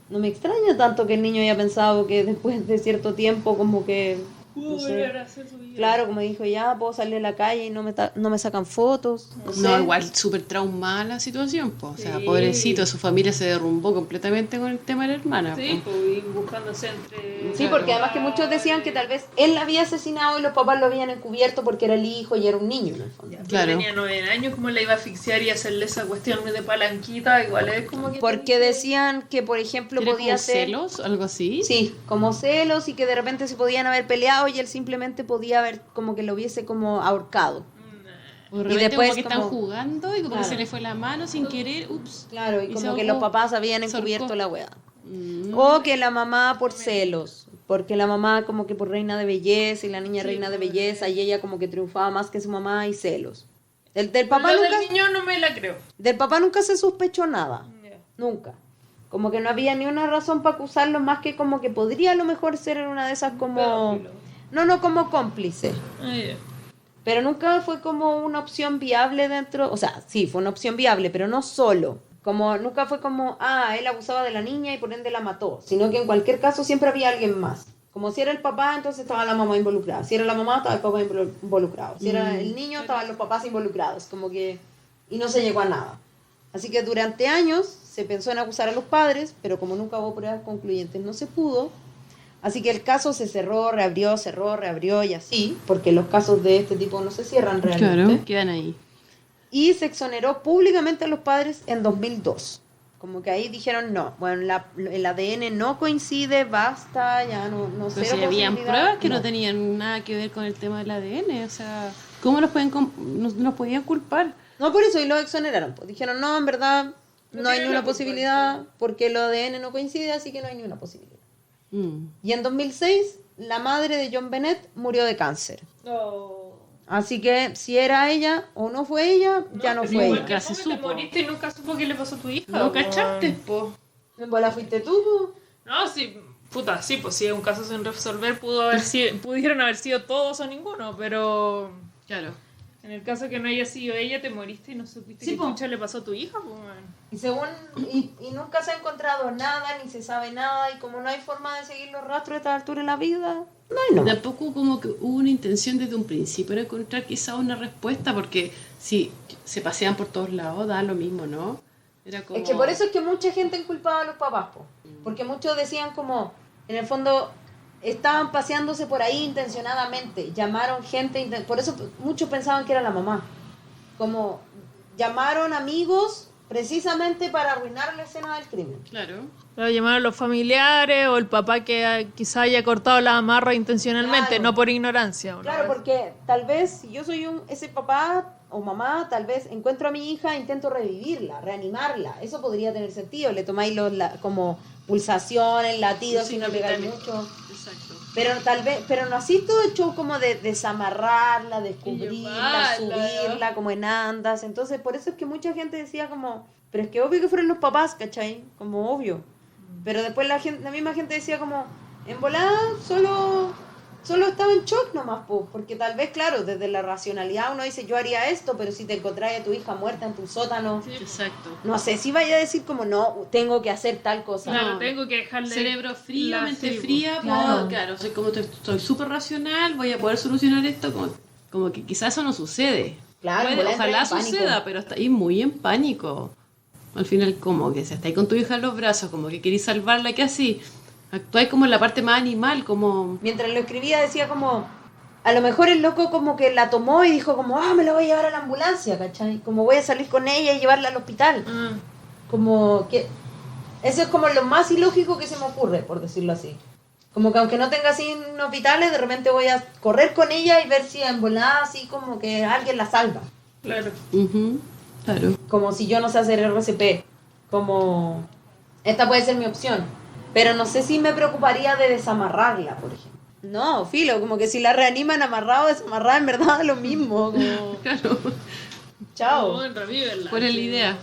No me extraña tanto que el niño haya pensado que después de cierto tiempo como que... Pudo no sé, volver a hacer su vida. claro, como dijo, ya puedo salir a la calle y no me sacan fotos. No, sé. No, igual súper traumada la situación, po. O sea, Sí. pobrecito, su familia se derrumbó completamente con el tema de la hermana. Sí, po. pues, y buscándose entre... Sí, porque además que muchos decían que tal vez él la había asesinado y los papás lo habían encubierto porque era el hijo y era un niño en el fondo. Pero Claro. tenía 9 años, ¿cómo la iba a asfixiar y hacerle esa cuestión de palanquita? Igual es como que... Porque decían que, por ejemplo, ¿Tiene podía como ser... celos? ¿Algo así? Sí, como celos y que de repente se podían haber peleado y él simplemente podía haber como que lo hubiese como ahorcado. O de Y repente después como que están como- jugando y como Claro. que se le fue la mano sin querer, ups. Claro, y Y como se que ahogó. los papás habían Se encubierto ahorcó. la weá. Mm. O que la mamá por celos, porque la mamá como que por reina de belleza y la niña Sí, reina de pues, belleza y ella como que triunfaba más que su mamá y celos. Del Papá papá nunca, del niño no me la creo. del papá nunca se sospechó nada, nunca. Como que no había ni una razón para acusarlo más que como que podría a lo mejor ser en una de esas como... Pedófilo. No, como cómplice. Ah, ya. Pero nunca fue como una opción viable dentro, o sea, sí, fue una opción viable, pero no solo. Como nunca fue como, él abusaba de la niña y por ende la mató, sino que en cualquier caso siempre había alguien más. Como si era el papá, entonces estaba la mamá involucrada. Si era la mamá, estaba el papá involucrado. Si era el niño, estaban los papás involucrados. Como que... Y no se llegó a nada. Así que durante años se pensó en acusar a los padres, pero como nunca hubo pruebas concluyentes, no se pudo. Así que el caso se cerró, reabrió y así, porque los casos de este tipo no se cierran realmente. Claro, quedan ahí. Y se exoneró públicamente a los padres en 2002. Como que ahí dijeron no, bueno, el ADN no coincide, basta, ya no Pero sé. si habían pruebas que no tenían nada que ver con el tema del ADN, o sea, ¿cómo nos podían culpar? No, por eso, y lo exoneraron. Pues dijeron, no, en verdad, no hay ni una posibilidad, porque el ADN no coincide, así que no hay ni una posibilidad. Y en 2006, la madre de John Bennett murió de cáncer. Así que, si era ella o no fue ella, ya no fue ella. Nunca se ¿Cómo te supo. moriste y nunca supo qué le pasó a tu hija? ¿No cachaste, po? ¿Vos la fuiste tú? Po? No, sí, puta, sí, pues si es un caso sin resolver, pudieron haber sido todos o ninguno, pero Claro. en el caso que no haya sido ella, te moriste y no supiste qué chucha le pasó a tu hija, pues, man. Y nunca se ha encontrado nada, ni se sabe nada, y como no hay forma de seguir los rastros de esta altura en la vida, no hay no. Tampoco como que hubo una intención desde un principio era encontrar quizá una respuesta, porque si se pasean por todos lados, da lo mismo, ¿no? Era como... Es que por eso es que mucha gente inculpaba a los papás, po. Porque muchos decían como, en el fondo, estaban paseándose por ahí intencionadamente, llamaron gente, por eso muchos pensaban que era la mamá. Como llamaron amigos precisamente para arruinar la escena del crimen. Claro. Lo llamaron los familiares o el papá que quizá haya cortado la amarra intencionalmente, Claro. no por ignorancia. ¿o no? Claro, porque tal vez si yo soy ese papá o mamá, tal vez encuentro a mi hija, intento revivirla, reanimarla. Eso podría tener sentido. Le tomáis como pulsaciones, latidos, si no pegáis mucho. Exacto. Pero no así todo hecho como de desamarrarla, descubrirla, llevarla, subirla, como en andas. Entonces, por eso es que mucha gente decía como, pero es que obvio que fueron los papás, ¿cachai? Como obvio. Pero después la misma gente decía como, en volada solo estaba en shock nomás, porque tal vez, claro, desde la racionalidad uno dice, yo haría esto, pero si te encontrás a tu hija muerta en tu sótano, Sí, exacto. no sé si vaya a decir como, no, tengo que hacer tal cosa. Claro, No. tengo que dejarle... Cerebro frío, mente sí, fría, claro. claro, soy como soy súper racional, voy a poder solucionar esto, como que quizás eso no sucede. Claro, Puede, volá, entra ojalá en pánico. suceda, pero está ahí muy en pánico. Al final, como que se está ahí con tu hija en los brazos, como que querís salvarla, que así. Actuáis como en la parte más animal, como... Mientras lo escribía decía como, a lo mejor el loco como que la tomó y dijo como, me la voy a llevar a la ambulancia, ¿cachai? Como voy a salir con ella y llevarla al hospital. Como que, eso es como lo más ilógico que se me ocurre, por decirlo así. Como que aunque no tenga así en hospitales, de repente voy a correr con ella y ver si en volada así como que alguien la salva. Claro. Ujú, claro. Como si yo no sé hacer RCP. Como, esta puede ser mi opción. Pero no sé si me preocuparía de desamarrarla, por ejemplo. No, filo, como que si la reaniman amarrado o desamarrada, en verdad es lo mismo. Como, Claro, chao. No, revívenla. ¿cuál es la idea?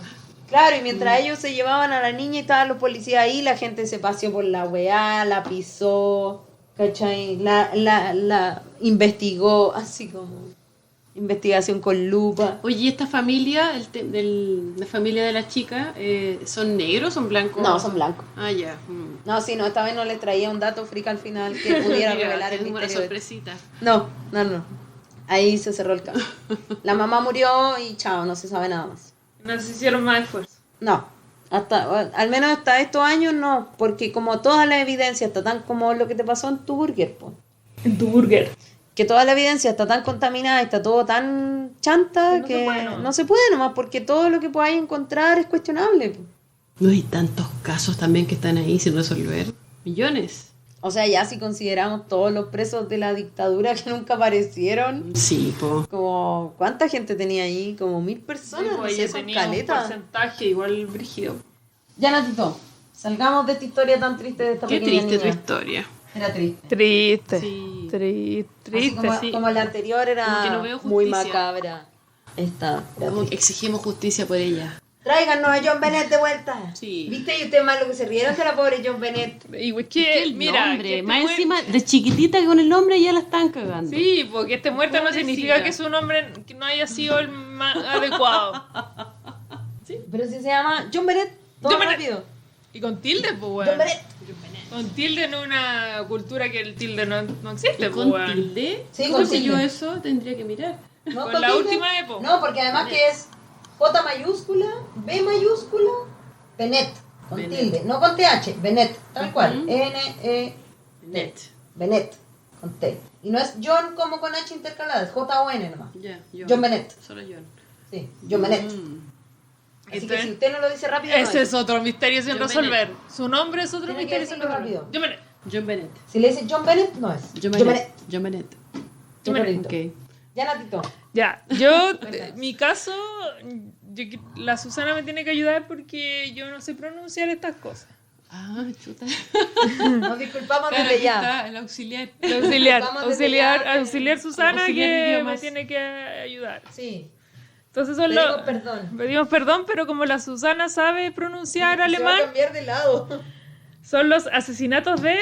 Claro, y mientras ellos se llevaban a la niña y estaban los policías ahí, la gente se paseó por la weá, la pisó, ¿cachai? La investigó, así como investigación con lupa. Oye, ¿esta familia, la familia de la chica, son negros o son blancos? No, son blancos. Ah, ya. No, sí, no, esta vez no les traía un dato freak al final que pudiera Mira, revelar es el una misterio. sorpresita. No. Ahí se cerró el caso. La mamá murió y chao, no se sabe nada más. No se hicieron más esfuerzo. No, al menos hasta estos años no, porque como toda la evidencia está tan como lo que te pasó en tu burger, po, En tu burger. que toda la evidencia está tan contaminada y está todo tan chanta No que se puede nomás. no se puede nomás, porque todo lo que podáis encontrar es cuestionable, po. No hay tantos casos también que están ahí sin resolver. Millones. O sea, ya si consideramos todos los presos de la dictadura que nunca aparecieron, Sí, po. como ¿cuánta gente tenía ahí? Como 1000 personas, no sé, Oye, son tenía un caletas. porcentaje igual brígido. Ya, Natito, salgamos de esta historia tan triste de esta Qué pequeña triste tu niña. historia. Era triste. Triste. Sí. Así Triste, como, sí. como la anterior Como que era no veo muy justicia. macabra. Esta era Como que triste. exigimos justicia por ella. Tráiganos a John Bennett de vuelta. Sí. ¿Viste? Y ustedes más lo que se rieron de la pobre John Bennett. Y pues Es que, que el mira, nombre, que este más muer- encima, de chiquitita con el nombre ya la están cagando. Sí, porque este muerto no Pobrecita. significa que su nombre que no haya sido el más adecuado. Pero si se llama John Bennett, todo John Bennett. rápido. Y con tilde, pues, John weón. Bennett. Con tilde en una cultura que el tilde no existe, pues, ¿Con weón. tilde? Sí, ¿Cómo con sé yo tilde. eso? Tendría que mirar. No, Con la tilde. última E, po. No, porque además que es J mayúscula, B mayúscula, Bennett, con Bennett. tilde, no con TH, Bennett, tal cual, Ujú. N-E, Net. Bennett, con T. Y no es John como con H intercalada, es J-O-N nomás. Ya, John. John Bennett. Solo John. Sí, John Bennett. Así Entonces, que si usted no lo dice rápido, no ese es. es otro misterio sin John resolver. Su nombre es otro Tiene que misterio sin decirlo resolver. rápido. Yo me... John Bennett. Si le dice John Bennett, no es. John Bennett. John Bennett. John Bennett. Ok. Ya, Natito. Ya, yo, mi caso, la Susana me tiene que ayudar porque yo no sé pronunciar estas cosas. Ah, chuta. Nos disculpamos Claro, desde aquí ya. está el auxiliar. El auxiliar, Vamos desde ya. auxiliar Susana Auxiliar de que me idiomas. tiene que ayudar. Sí. Entonces son Pedimos los... perdón. Pedimos perdón, pero como la Susana sabe pronunciar Se va a alemán, cambiar de lado. son los asesinatos de...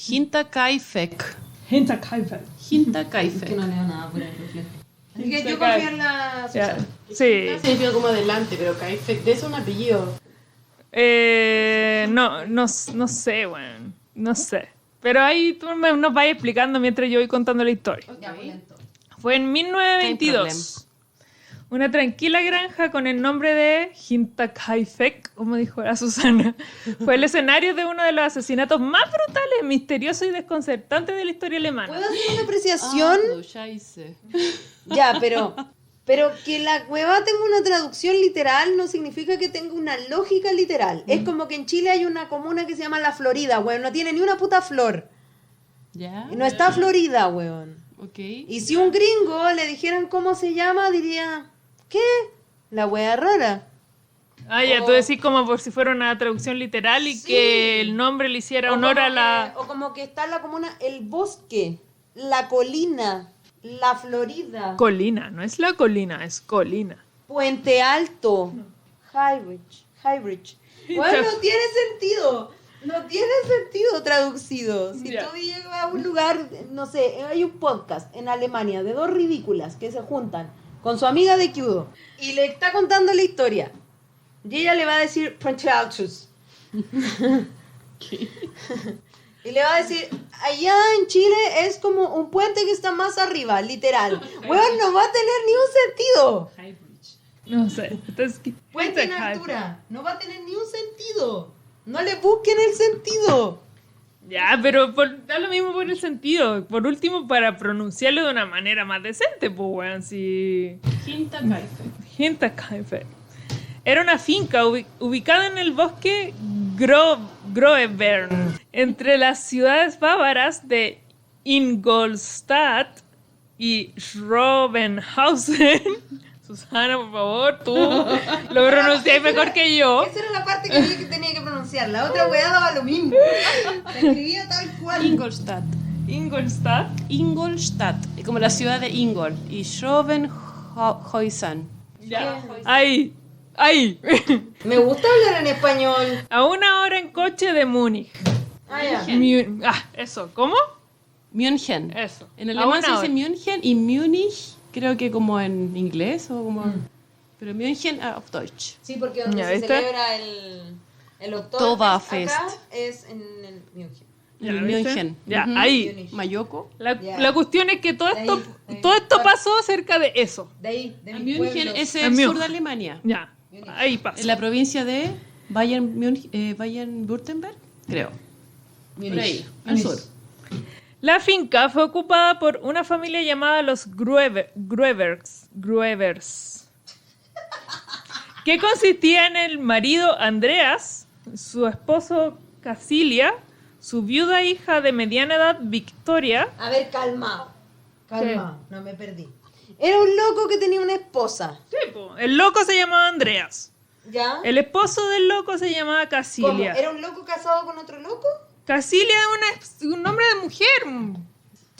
Hinterkaifeck. Hinterkaifeck. Hinterkaifeck. no leo nada por ahí. Así que Se yo cae. confío en la Ya. Susana. Sí. Significa como adelante, pero Kaifeck de eso es un apellido. No sé, weón. No sé. Pero ahí tú nos vas explicando mientras yo voy contando la historia. Ya, pues, lento. Fue en 1922. Una tranquila granja con el nombre de Hinterkaifeck, como dijo la Susana, fue el escenario de uno de los asesinatos más brutales, misteriosos y desconcertantes de la historia alemana. ¿Puedo hacer una apreciación? Ah, ya hice. Ya, pero que la hueva tenga una traducción literal no significa que tenga una lógica literal. Es como que en Chile hay una comuna que se llama La Florida, weón. No tiene ni una puta flor. ¿Ya? Y no está Florida, weón. Ok. Y si un gringo le dijeran cómo se llama, diría, ¿qué? La wea rara. Ah, ya, tú decís como por si fuera una traducción literal y Sí. que el nombre le hiciera honor como a la... o como que está en la comuna El Bosque, La Colina, La Florida, Colina, no es la colina, es colina. Puente Alto, Highbridge. Bueno, no tiene sentido. No tiene sentido traducido. Si Ya. tú llegas a un lugar, no sé, hay un podcast en Alemania de dos ridículas que se juntan con su amiga de Kudo y le está contando la historia. Y ella le va a decir Puente Altus. Y le va a decir, allá en Chile es como un puente que está más arriba, literal. Weón, no va a tener ni un sentido. No sé. Entonces, Puente en altura. No va a tener ni un sentido. No le busquen el sentido. Ya, pero da lo mismo por el sentido. Por último, para pronunciarlo de una manera más decente, pues, weón, si... Hinterkaifeck. Hinterkaifeck. Era una finca ubicada en el bosque Groebern, entre las ciudades bávaras de Ingolstadt y Schrobenhausen. Susana, por favor, tú lo pronuncias mejor que yo. Esa era la parte que yo tenía que pronunciar. La otra weá daba lo mismo. La escribía tal cual. Ingolstadt. Ingolstadt. Ingolstadt. Como la ciudad de Ingol. Y Schrobenhausen. Ya. Ahí. Ahí. Me gusta hablar en español. A 1 hora en coche de Múnich. Ah, ya. Eso. ¿Cómo? München. Eso. En A alemán 1 se hora. dice München y Múnich, creo que como en inglés o como... Pero München auf Deutsch. Sí, porque donde Ya, se ¿viste? celebra el Oktoberfest. acá es en el München. Ya, En ¿viste? München. Ya, Ujú. ahí. Múnich. Mayoko. Ya. La cuestión es que todo De ahí, esto, de ahí. todo esto pasó cerca de eso. De ahí, de mi München pueblo. es A el München. sur de Alemania. Ya, Múnich. ahí pasa. En la provincia de Bayern-Württemberg, creo. Múnich. Por ahí, al Múnich. sur. La finca fue ocupada por una familia llamada los Gruevers, que consistía en el marido Andreas, su esposo Casilia, su viuda hija de mediana edad Victoria. A ver, calma. Calma, no me perdí. Era un loco que tenía una esposa. El loco se llamaba Andreas. ¿Ya? El esposo del loco se llamaba ¿Cómo? Casilia. ¿Era un loco casado con otro loco? Casilia es un nombre de mujer.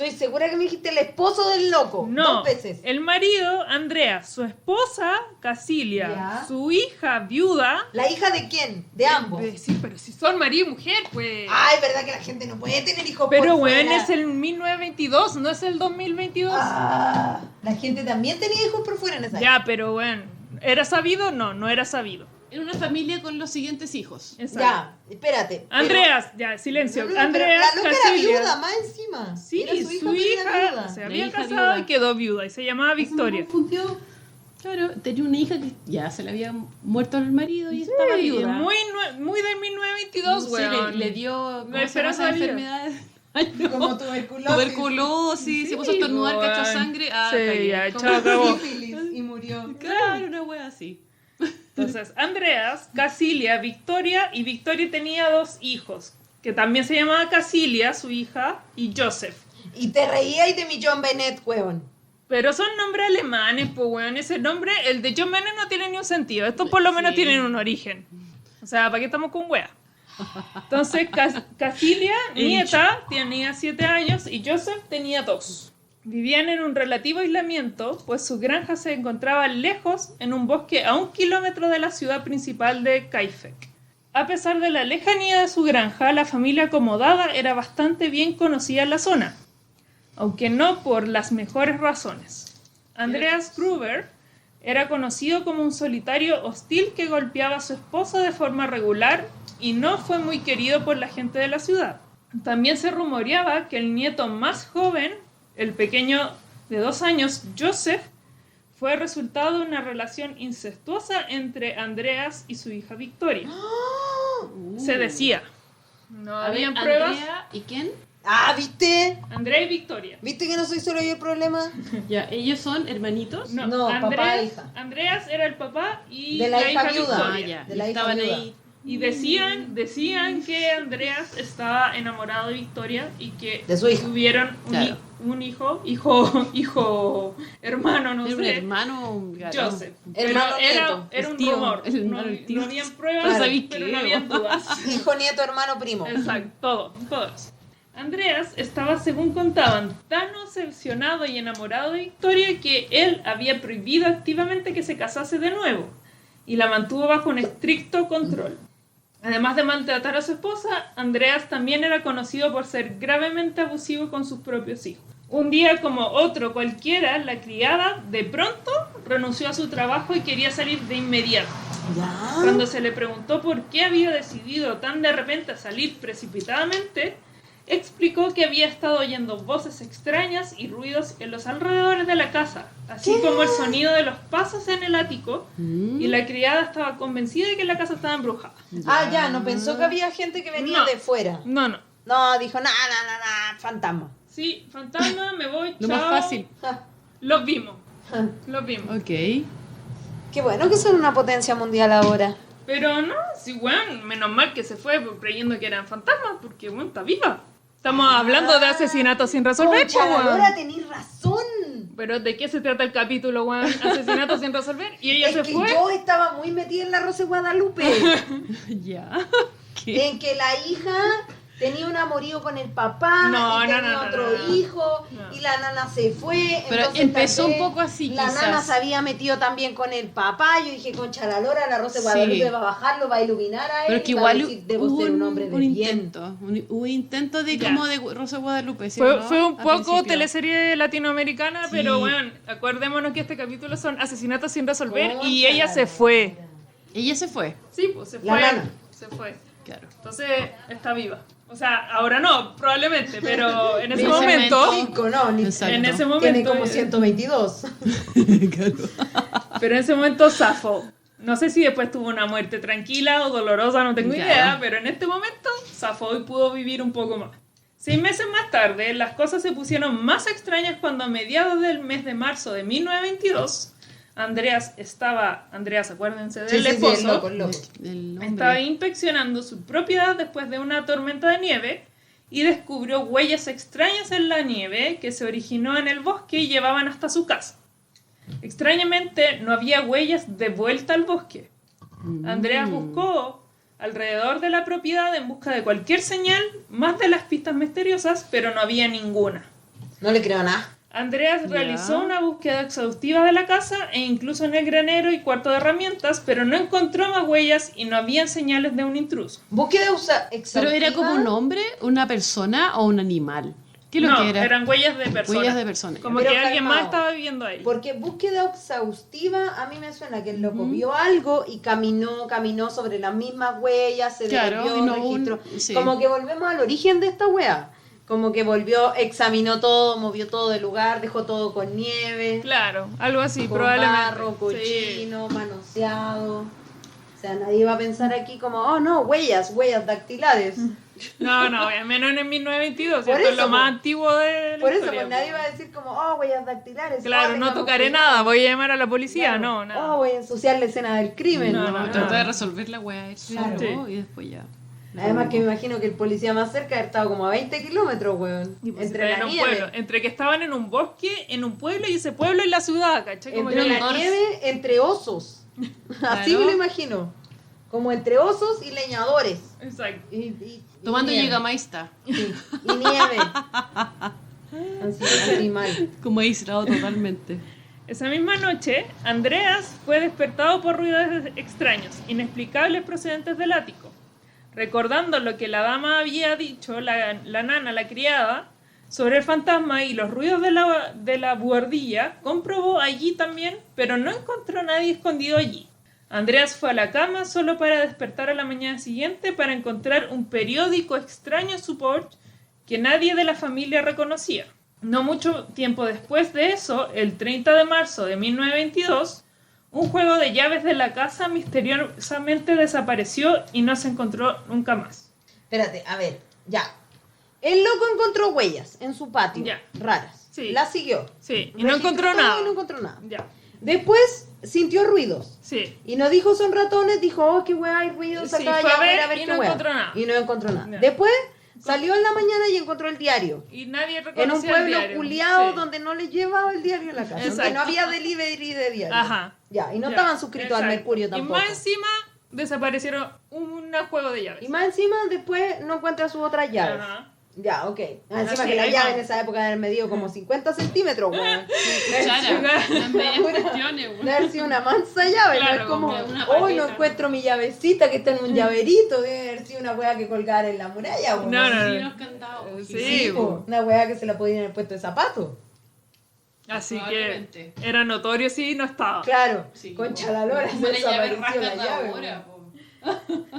Estoy segura que me dijiste el esposo del loco. No, 2 veces. el marido, Andreas, su esposa, Casilia, Ya. su hija, viuda. ¿La hija de quién? De ambos. Sí, pero si son marido y mujer, pues. Ay, verdad que la gente no puede tener hijos Pero, por weón, fuera. es el 1922, no es el 2022. Ah, la gente también tenía hijos por fuera en esa Ya, pero, weón, ¿era sabido? No, no era sabido. Era una familia con los siguientes hijos. Exacto. Ya, espérate. pero- Andreas, ya, silencio. No, no, Andreas pero la loca Casilia. era viuda, más encima. Sí, Era su pero era hija viuda. se La había hija casado viuda. y quedó viuda y se llamaba Victoria. Eso me confundió. Claro, tenía una hija que ya se le había muerto el marido y estaba Sí, viuda. muy del 1922, Sí, weón. le dio La esperanza esa de vida. enfermedad. Como tuberculosis. Tuberculosis, se puso a estornudar, weón. cachó sangre. Ah, Sí, cagué. ya, Como- chao, acabó. Sífilis y murió. Claro, una wea así. Entonces, Andreas, Casilia, Victoria, y Victoria tenía 2 hijos, que también se llamaba Casilia, su hija, y Joseph. Y te reías de mi John Bennett, huevón. Pero son nombres alemanes, pues, weón. Ese nombre, el de John Bennett no tiene ni un sentido. Estos por lo menos Sí. tienen un origen. O sea, ¿para qué estamos con wea? Entonces, Casilia, nieta, tenía 7 años y Joseph tenía 2. Vivían en un relativo aislamiento, pues su granja se encontraba lejos en un bosque a 1 kilómetro de la ciudad principal de Kaifek. A pesar de la lejanía de su granja, la familia acomodada era bastante bien conocida en la zona, aunque no por las mejores razones. Andreas Gruber era conocido como un solitario hostil que golpeaba a su esposa de forma regular y no fue muy querido por la gente de la ciudad. También se rumoreaba que el nieto más joven, el pequeño de 2 años, Joseph, fue resultado de una relación incestuosa entre Andreas y su hija Victoria. Se decía. No A ver, habían pruebas. Andrea, ¿y quién? Ah, ¿viste? Andrea y Victoria. ¿Viste que no soy solo yo el problema? Ya, ellos son hermanitos. No, papá e hija. Andreas era el papá y De la hija viuda. Ah, Victoria. ya. De la hija Estaban viuda. ahí. Y decían que Andreas estaba enamorado de Victoria y que De su hija. tuvieron Claro. un hijo, hermano, no Era un sé, hermano, un gato. Joseph. Hermano Pero nieto. era un Tío, rumor. el No, hermano, el tío. no habían pruebas, Claro. ¿Sabéis pero qué? no habían dudas. Hijo, nieto, hermano, primo. Exacto, todos. Andreas estaba, según contaban, tan obsesionado y enamorado de Victoria que él había prohibido activamente que se casase de nuevo y la mantuvo bajo un estricto control. Además de maltratar a su esposa, Andreas también era conocido por ser gravemente abusivo con sus propios hijos. Un día como otro cualquiera, la criada de pronto renunció a su trabajo y quería salir de inmediato. Ya. Cuando se le preguntó por qué había decidido tan de repente salir precipitadamente, explicó que había estado oyendo voces extrañas y ruidos en los alrededores de la casa, así como el sonido de los pasos en el ático, y la criada estaba convencida de que la casa estaba embrujada. Ah, ya, no pensó que había gente que venía No. de fuera. No, no. No, dijo, nah, fantasma. Sí, fantasma, me voy, Lo chao. más fácil. Ja, Los vimos, ja. los vimos. Ok. Qué bueno que son una potencia mundial ahora. Pero no, sí, weón, menos mal que se fue creyendo que eran fantasmas, porque, weón, está viva. Estamos hablando de asesinatos sin resolver, Concha, po, la weón. Lora, tenés razón. Pero ¿de qué se trata el capítulo, weón? Asesinatos sin resolver. Y ella Es se que fue. yo estaba muy metida en la Rosa de Guadalupe. Ya. ¿Qué? En que la hija tenía un amorío con el papá No, y no, tenía no, otro no. hijo No. y la nana se fue. Pero entonces, empezó tal un vez poco así, La quizás. nana se había metido también con el papá. Yo dije, concha la Lora, la Rosa de Guadalupe Sí. va a bajarlo, va a iluminar a él. Pero que y va a igual decir, debo ser un hombre de un bien. intento. Un intento de Ya. como de Rosa de Guadalupe. ¿sí Fue, o no? fue un Al poco principio. teleserie latinoamericana, Sí. pero bueno, acordémonos que este capítulo son asesinatos sin resolver Concha y ella la se Lora. fue. Ella se fue. Sí, pues se La fue. nana. Se fue. Claro. Entonces está viva. O sea, ahora no, probablemente, pero en ese En ese momento. Cinco, no, ni Exacto. En ese tiene momento. como 122. Pero en ese momento zafó. No sé si después tuvo una muerte tranquila o dolorosa, no tengo Ya. idea, pero en este momento zafó y pudo vivir un poco más. 6 meses más tarde, las cosas se pusieron más extrañas cuando a mediados del mes de marzo de 1922, Andreas, acuérdense del esposo, el loco. El hombre. estaba inspeccionando su propiedad después de una tormenta de nieve y descubrió huellas extrañas en la nieve que se originó en el bosque y llevaban hasta su casa. Extrañamente, no había huellas de vuelta al bosque. Andreas buscó alrededor de la propiedad en busca de cualquier señal, más de las pistas misteriosas, pero no había ninguna. No le creo nada. Andreas Ya. realizó una búsqueda exhaustiva de la casa e incluso en el granero y cuarto de herramientas, pero no encontró más huellas y no había señales de un intruso. Búsqueda exhaustiva. Pero era como un hombre, una persona o un animal. ¿Qué es lo No, que era? eran huellas de personas. Huellas de personas. Como Pero que alguien calmado. más estaba viviendo ahí. Porque búsqueda exhaustiva, a mí me suena que el loco vio algo y caminó sobre las mismas huellas, se Claro, devolvió, y no hubo un- registró. sí. Como que volvemos al origen de esta wea. Como que volvió, examinó todo, movió todo del lugar, dejó todo con nieve, Claro, algo así, con probablemente. barro, Sí. cochino, manoseado. O sea, nadie iba a pensar aquí como, oh no, huellas dactilares. No, menos en 1922, Por esto es eso, lo más po. antiguo de la Por eso, historia, pues nadie po. iba a decir como, oh, huellas dactilares. Claro, oh, no tengamos tocaré cuidado. nada, voy a llamar a la policía, Claro. no, nada. Oh, voy a ensuciar la escena del crimen. No, No, no, trata no. de resolver la weá eso Claro. y después ya. Además que me imagino que el policía más cerca ha estado como a 20 kilómetros, weón. Y pues Entre estaban la en un nieve. pueblo, entre que estaban en un bosque, en un pueblo y ese pueblo en la ciudad, ¿cachai? Como Entre que- la nieve, entre osos. Así Claro. me lo imagino. Como entre osos y leñadores. Exacto. Y Tomando nieve. Jägermeister. Sí, y nieve. Así es animal. Como aislado totalmente. Esa misma noche, Andreas fue despertado por ruidos extraños, inexplicables procedentes del ático. Recordando lo que la dama había dicho, la nana, la criada, sobre el fantasma y los ruidos de la buhardilla, comprobó allí también, pero no encontró a nadie escondido allí. Andreas fue a la cama solo para despertar a la mañana siguiente para encontrar un periódico extraño en su porche que nadie de la familia reconocía. No mucho tiempo después de eso, el 30 de marzo de 1922, un juego de llaves de la casa misteriosamente desapareció y no se encontró nunca más. Espérate, a ver, ya. El loco encontró huellas en su patio. Ya. Raras. Sí. Las siguió. Sí, y no Registró encontró todo nada. Y no encontró nada. Ya, Después sintió ruidos. sí. Y no dijo son ratones, dijo, oh, qué weá, hay ruidos Sí, acá, fue ya a voy a ir ver a ver y qué no weá. encontró nada. Y no encontró nada. Ya. Después salió en la mañana y encontró el diario. Y nadie reconoció En un el pueblo diario. culiado Sí. donde no le llevaba el diario a la casa. Donde Exacto. no había delivery de diario. Ajá. Ya, y no Ya, estaban suscritos al exacto. Mercurio tampoco. Y más encima desaparecieron un juego de llaves. Y más encima después no encuentra sus otras llaves. Ajá. Ya, ok. Más encima Así, que la ahí llave va. en esa época era medido como 50 centímetros, weón. Cuchara. Las medias cuestiones, Debe weón. haber sido una mansa llave, no Claro, es como, como una hoy no paleta. encuentro mi llavecita que está en un llaverito, debe haber sido una weá que colgar en la muralla, weón. No, no, Sí, no. los candados. Sí, po. Una weá que se la podían haber puesto de zapato. Así que Probablemente. era notorio si no estaba. Claro, Sí, concha po. la lora, Como se la llave desapareció la rasca llave. ahora, po. weón.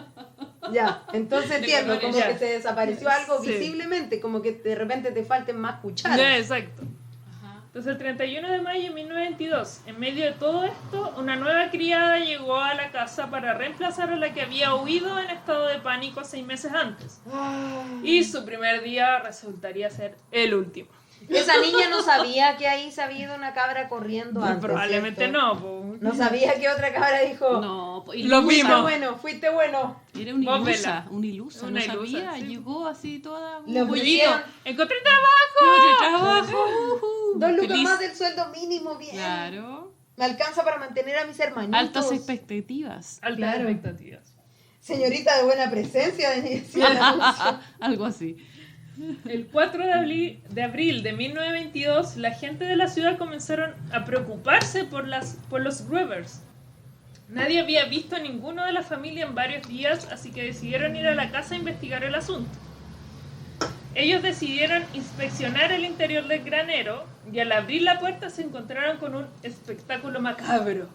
Ya, entonces entiendo, como Ya. que se desapareció algo Sí. visiblemente, como que de repente te falten más cucharas. Ya, exacto. Ajá. Entonces el 31 de mayo de 1922, en medio de todo esto, una nueva criada llegó a la casa para reemplazar a la que había huido en estado de pánico 6 meses antes. Ah. Y su primer día resultaría ser el último. Esa niña no sabía que ahí se había ido una cabra corriendo antes. Probablemente ¿cierto? no. Po. No sabía que otra cabra dijo, No, po, Lo ilusa. vimos. fuiste bueno, fuiste bueno. Era una Vos ilusa, vela. una ilusa, Una no ilusa, sabía, sí. llegó así toda. Le pollito. ofrecieron ¡Encontré trabajo! trabajo. 2 lucas Feliz. más del sueldo mínimo, bien. Claro. Me alcanza para mantener a mis hermanitos. Altas expectativas. Altas Claro. expectativas. Señorita de buena presencia, decía el anuncio. Algo así. El 4 de abril de 1922, la gente de la ciudad comenzaron a preocuparse por los Grubbers. Nadie había visto a ninguno de la familia en varios días, así que decidieron ir a la casa a investigar el asunto. Ellos decidieron inspeccionar el interior del granero y al abrir la puerta se encontraron con un espectáculo macabro.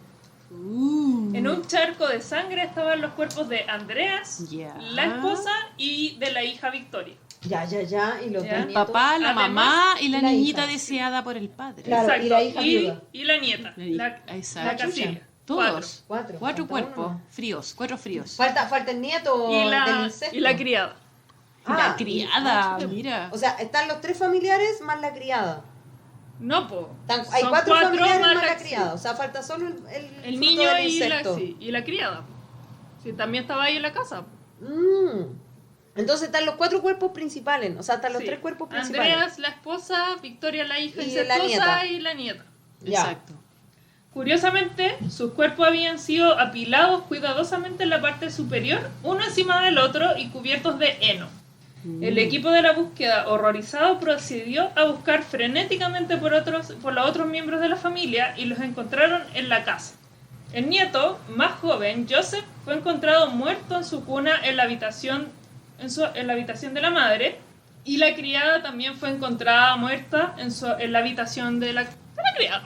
En un charco de sangre estaban los cuerpos de Andreas, Ya. la esposa y de la hija Victoria. Ya, y los Ya. dos nietos. Papá, la Además, mamá y la la niñita hija, sí. deseada por el padre. Claro, y la hija viuda. y la nieta, la Exacto. Casilia. Todos. Cuatro. Cuatro falta cuerpos. uno. Fríos. 4 fríos. Falta el nieto Y del la, incesto. y la criada. La Ah, criada, y- mira. O sea, están los 3 familiares más la criada. No, po. Hay Son 4 familiares más la la- criada. O sea, falta solo el El fruto niño del y la, insecto. sí, y la criada. Sí, también estaba ahí en la casa. Entonces están los 4 cuerpos principales. O sea, están los Sí. 3 cuerpos principales. Andreas, la esposa, Victoria, la hija Y incestuosa la nieta. y la nieta. Ya. Exacto. Curiosamente, sus cuerpos habían sido apilados cuidadosamente en la parte superior, uno encima del otro y cubiertos de heno. El equipo de la búsqueda, horrorizado, procedió a buscar frenéticamente por los otros miembros de la familia y los encontraron en la casa. El nieto, más joven, Joseph, fue encontrado muerto en su cuna en la habitación de la madre, y la criada también fue encontrada muerta en la habitación de la criada.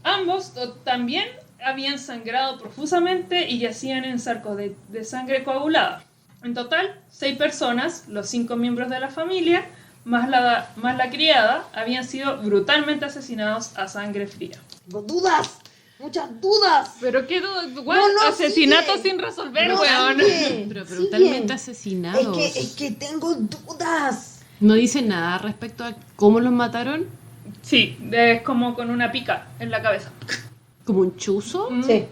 Ambos también habían sangrado profusamente y yacían en charcos de sangre coagulada. En total, 6 personas, los 5 miembros de la familia, más la criada, habían sido brutalmente asesinados a sangre fría. Tengo dudas, muchas dudas. ¿Pero qué dudas? No, asesinato sigue. sin resolver, No, weón. sigue. Pero Sigue. brutalmente asesinados. Es que tengo dudas. No dice nada respecto a cómo los mataron. Sí, es como con una pica en la cabeza. ¿Como un chuzo? Sí.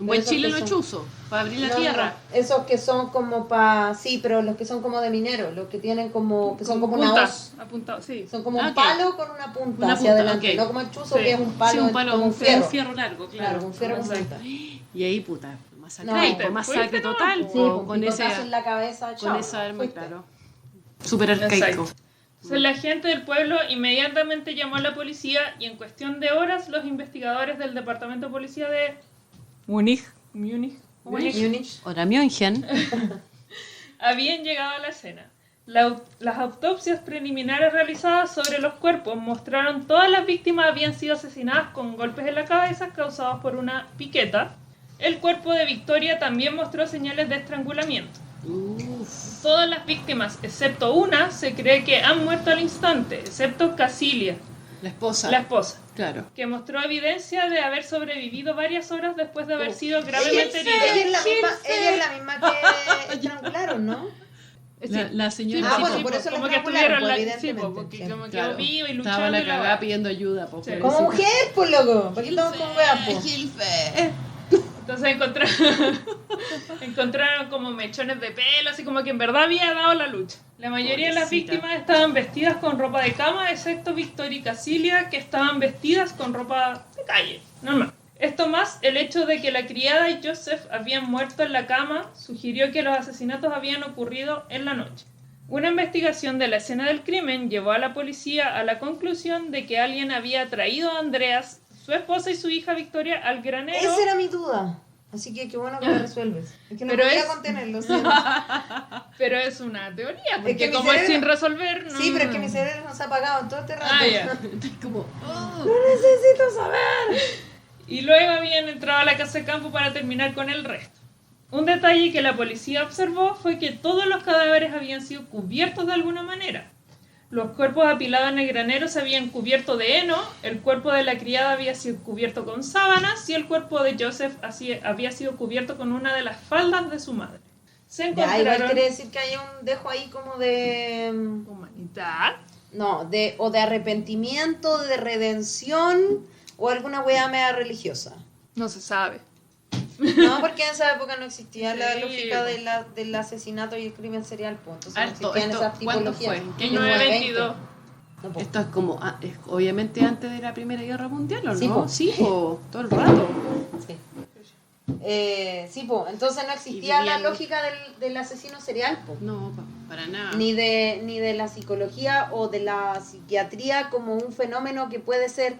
Un buen Esos chileno que son- chuzo, para abrir la No, tierra. no, esos que son como para... Sí, pero los que son como de minero, los que tienen como... Que son como una puntas, hoz. apuntados, sí. Son como un Ok. palo con una punta Una hacia punta, adelante. ok. No como el chuzo, Sí. que es un palo, Sí, un palo, como un fierro. largo, Claro, un fierro con Exacto. punta. Y ahí, puta, masacre, No, pues, masacre fuiste, no, total, pues. Sí, po, un con picotazo en la cabeza, con chao, esa arma, fuiste. claro. Súper arcaico. Exacto. Entonces, la gente del pueblo inmediatamente llamó a la policía y en cuestión de horas los investigadores del departamento de policía de Múnich Múnich. Ahora München. habían llegado a la escena. Las autopsias preliminares realizadas sobre los cuerpos mostraron todas las víctimas habían sido asesinadas con golpes en la cabeza causados por una piqueta. El cuerpo de Victoria también mostró señales de estrangulamiento. Uf. Todas las víctimas, excepto una, se cree que han muerto al instante, excepto Casilia, La esposa. la esposa, Claro. que mostró evidencia de haber sobrevivido varias horas después de haber sido gravemente Ella herida. es la misma que estrangularon, ¿no? La señora. Ah, sí, bueno, po, por eso la como que estrangularon, estuvieron pues, sí, evidentemente. porque Sí. como que claro. quedó vivo y luchando. Estaba la y la cagada weá. pidiendo ayuda, po, Sí. pobrecita. Como mujer, pues loco. ¿Para qué estamos con weas, po? Gilfe. Entonces encontraron como mechones de pelo, así como que en verdad había dado la lucha. La mayoría de las Pobrecita. víctimas estaban vestidas con ropa de cama, excepto Victoria y Casilia, que estaban vestidas con ropa de calle, normal. Esto más el hecho de que la criada y Joseph habían muerto en la cama sugirió que los asesinatos habían ocurrido en la noche. Una investigación de la escena del crimen llevó a la policía a la conclusión de que alguien había traído a Andreas, su esposa y su hija Victoria al granero. Esa era mi duda. Así que qué bueno que lo resuelves. Es que no Pero podía es- contenerlo, siento. Pero es una teoría, porque que mi como es cerebro- sin resolver, no... Sí, pero es que mi cerebro no se ha apagado en todo este rato. Ah, ya. Como, oh. Necesito saber. Y luego habían entrado a la casa de campo para terminar con el resto. Un detalle que la policía observó fue que todos los cadáveres habían sido cubiertos de alguna manera. Los cuerpos apilados en el granero se habían cubierto de heno, el cuerpo de la criada había sido cubierto con sábanas y el cuerpo de Joseph había sido cubierto con una de las faldas de su madre. Se Ya, igual encontraron... quiere decir que hay un dejo ahí como de... Humanidad. No, de arrepentimiento, de redención o alguna wea media religiosa. No se sabe. No, porque en esa época no existía la Sí, lógica po. del asesinato y el crimen serial, pues. Entonces no Alto, existían esto, esas ¿cuándo tipologías. fue? ¿Qué año? 1922. No, po. Esto es como, es obviamente antes de la Primera Guerra Mundial, ¿o no? Sí, po. Sí, po, todo el rato. Sí. Sí, po. Entonces no existía Y la vivían- lógica del asesino serial, po. No, para nada. Ni de la psicología o de la psiquiatría como un fenómeno que puede ser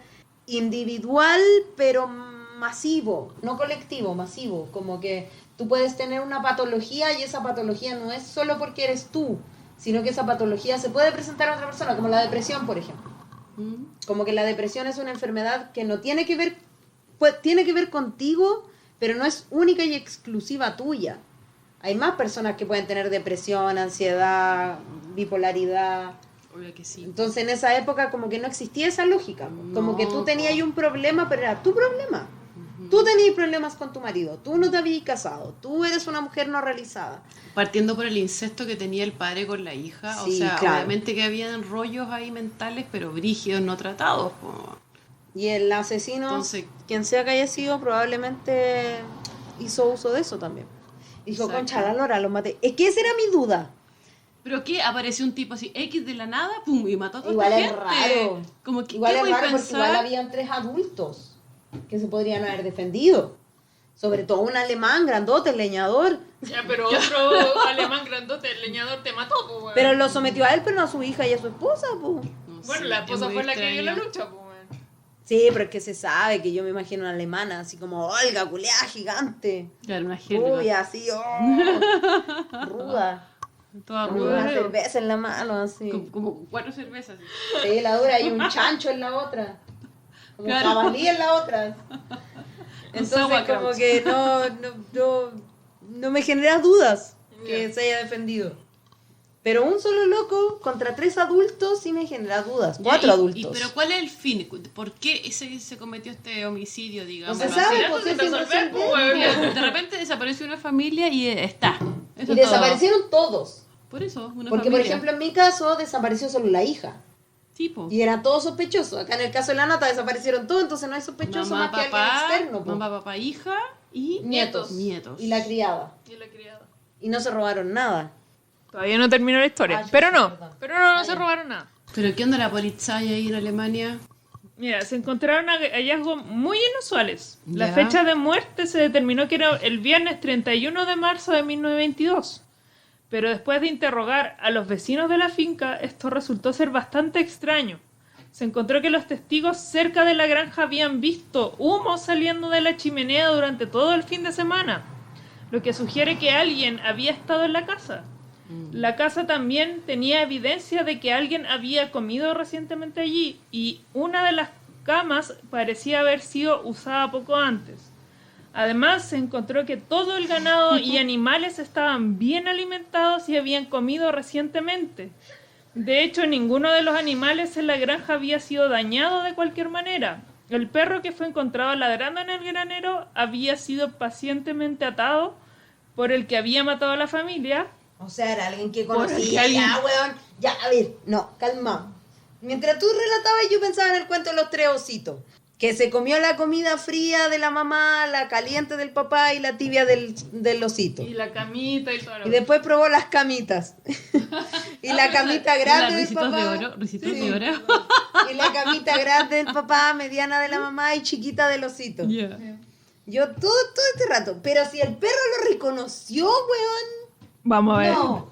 individual pero masivo, no colectivo, masivo, como que tú puedes tener una patología y esa patología no es solo porque eres tú, sino que esa patología se puede presentar a otra persona, como la depresión, por ejemplo. Mm. Como que la depresión es una enfermedad que no tiene que ver, pues, tiene que ver contigo, pero no es única y exclusiva tuya. Hay más personas que pueden tener depresión, ansiedad, bipolaridad. Obvio que sí. Entonces en esa época como que no existía esa lógica. Como que tú tenías ahí un problema, pero era tu problema. Tú tenías problemas con tu marido, tú no te habías casado, tú eres una mujer no realizada. Partiendo por el incesto que tenía el padre con la hija, Sí, o sea, claro. obviamente que habían rollos ahí mentales, pero brígidos, no tratados. Po. Y el asesino, Entonces- quien sea que haya sido, probablemente hizo uso de eso también. Dijo, Exacto. concha, la lora, lo maté. Es que esa era mi duda. ¿Pero qué? Apareció un tipo así, X de la nada, pum, y mató a toda Igual esta es gente. raro. Como que, Igual ¿qué es voy a raro porque pensar? igual habían 3 adultos que se podrían haber defendido. Sobre todo un alemán grandote, leñador. Ya, pero otro alemán grandote, el leñador, te mató, pues, weón. Pero lo sometió a él, pero no a su hija y a su esposa, pues. No Bueno, sé, la es esposa muy fue la que dio la extraño. lucha, pues, weón. Sí, pero es que se sabe que yo me imagino una alemana, así como Olga, culeada gigante. Claro, una jerga. Rubia, así, oh, ruda. Toda Con una ruda. cerveza en la mano, así. Como 4 cervezas. Sí, la dura y un chancho en la otra. Como un Claro. jabalí en la otra. Entonces, sauerkraut. como que no me genera dudas que Ya. se haya defendido. Pero un solo loco contra 3 adultos sí me genera dudas. 4 Ya, adultos. Pero ¿cuál es el fin? ¿Por qué se cometió este homicidio, digamos? No se así? sabe, Ya, pues, pues, es sin resolver, inocente. pues, weón. De repente desapareció una familia y está. Eso Y es todo. desaparecieron todos. Por eso, una Porque, por familia. ejemplo, en mi caso desapareció solo la hija. Tipo. Y era todo sospechoso. Acá en el caso de la Nata desaparecieron todos, entonces no hay sospechoso Mamá, más que papá, alguien externo. po. mamá, papá, hija y Nietos. Nietos. Y la criada. Y la criada. Y no se robaron nada. Todavía no terminó la historia. Ah, ya, pero sí, no, verdad. pero no Ah, se ya. robaron nada. ¿Pero qué onda la policía ahí en Alemania? Mira, se encontraron hallazgos muy inusuales. La Ya. fecha de muerte se determinó que era el viernes 31 de marzo de 1922. Pero después de interrogar a los vecinos de la finca, esto resultó ser bastante extraño. Se encontró que los testigos cerca de la granja habían visto humo saliendo de la chimenea durante todo el fin de semana, lo que sugiere que alguien había estado en la casa. La casa también tenía evidencia de que alguien había comido recientemente allí y una de las camas parecía haber sido usada poco antes. Además, se encontró que todo el ganado y animales estaban bien alimentados y habían comido recientemente. De hecho, ninguno de los animales en la granja había sido dañado de cualquier manera. El perro que fue encontrado ladrando en el granero había sido pacientemente atado por el que había matado a la familia. O sea, era alguien que Porque conocía. alguien- Ya, weón. Ya, a ver, no, calma. Mientras tú relatabas, yo pensaba en el cuento de los 3 ositos. Que se comió la comida fría de la mamá, la caliente del papá y la tibia del osito. Y la camita y todo lo Y después probó las camitas. Y la camita grande del Ricitos papá. de oro, ricitos Sí. de oro. Y la camita grande del papá, mediana de la mamá y chiquita del osito. Ya. Yo todo este rato. Pero si el perro lo reconoció, weón. Vamos a ver. No,